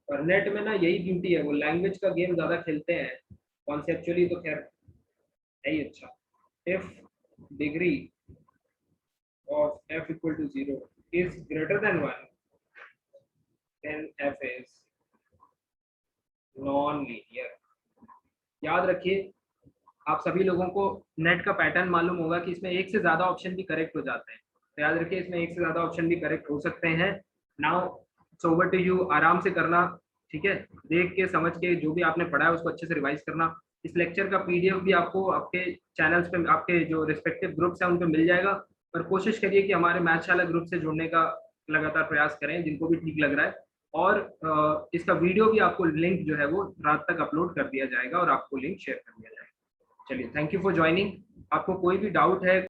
और नेट में ना यही ब्यूटी है, वो लैंग्वेज का गेम ज्यादा खेलते हैं, कॉन्सेप्चुअली तो खैर है ही अच्छा। If degree of f equal to 0 is greater than 1 then f is non linear. याद रखिए, आप सभी लोगों को नेट का पैटर्न मालूम होगा कि इसमें एक से ज्यादा ऑप्शन भी करेक्ट हो जाते हैं, तो याद रखिए इसमें एक से ज्यादा ऑप्शन भी करेक्ट हो सकते हैं। Now it's over to you, आराम से करना। ठीक है, देख के समझ के जो भी आपने पढ़ा है उसको अच्छे से रिवाइज करना। इस लेक्चर का PDF भी आपको आपके चैनल्स पे, आपके जो रिस्पेक्टिव ग्रुप्स हैं उन पे मिल जाएगा, और कोशिश करिए कि हमारे मैथशाला ग्रुप से जुड़ने का लगातार प्रयास करें, जिनको भी ठीक लग रहा है। और इसका वीडियो भी आपको लिंक जो है वो रात तक अपलोड कर दिया जाएगा, और आपको लिंक शेयर कर दिया जाएगा। चलिए, थैंक यू फॉर ज्वाइनिंग। आपको कोई भी डाउट है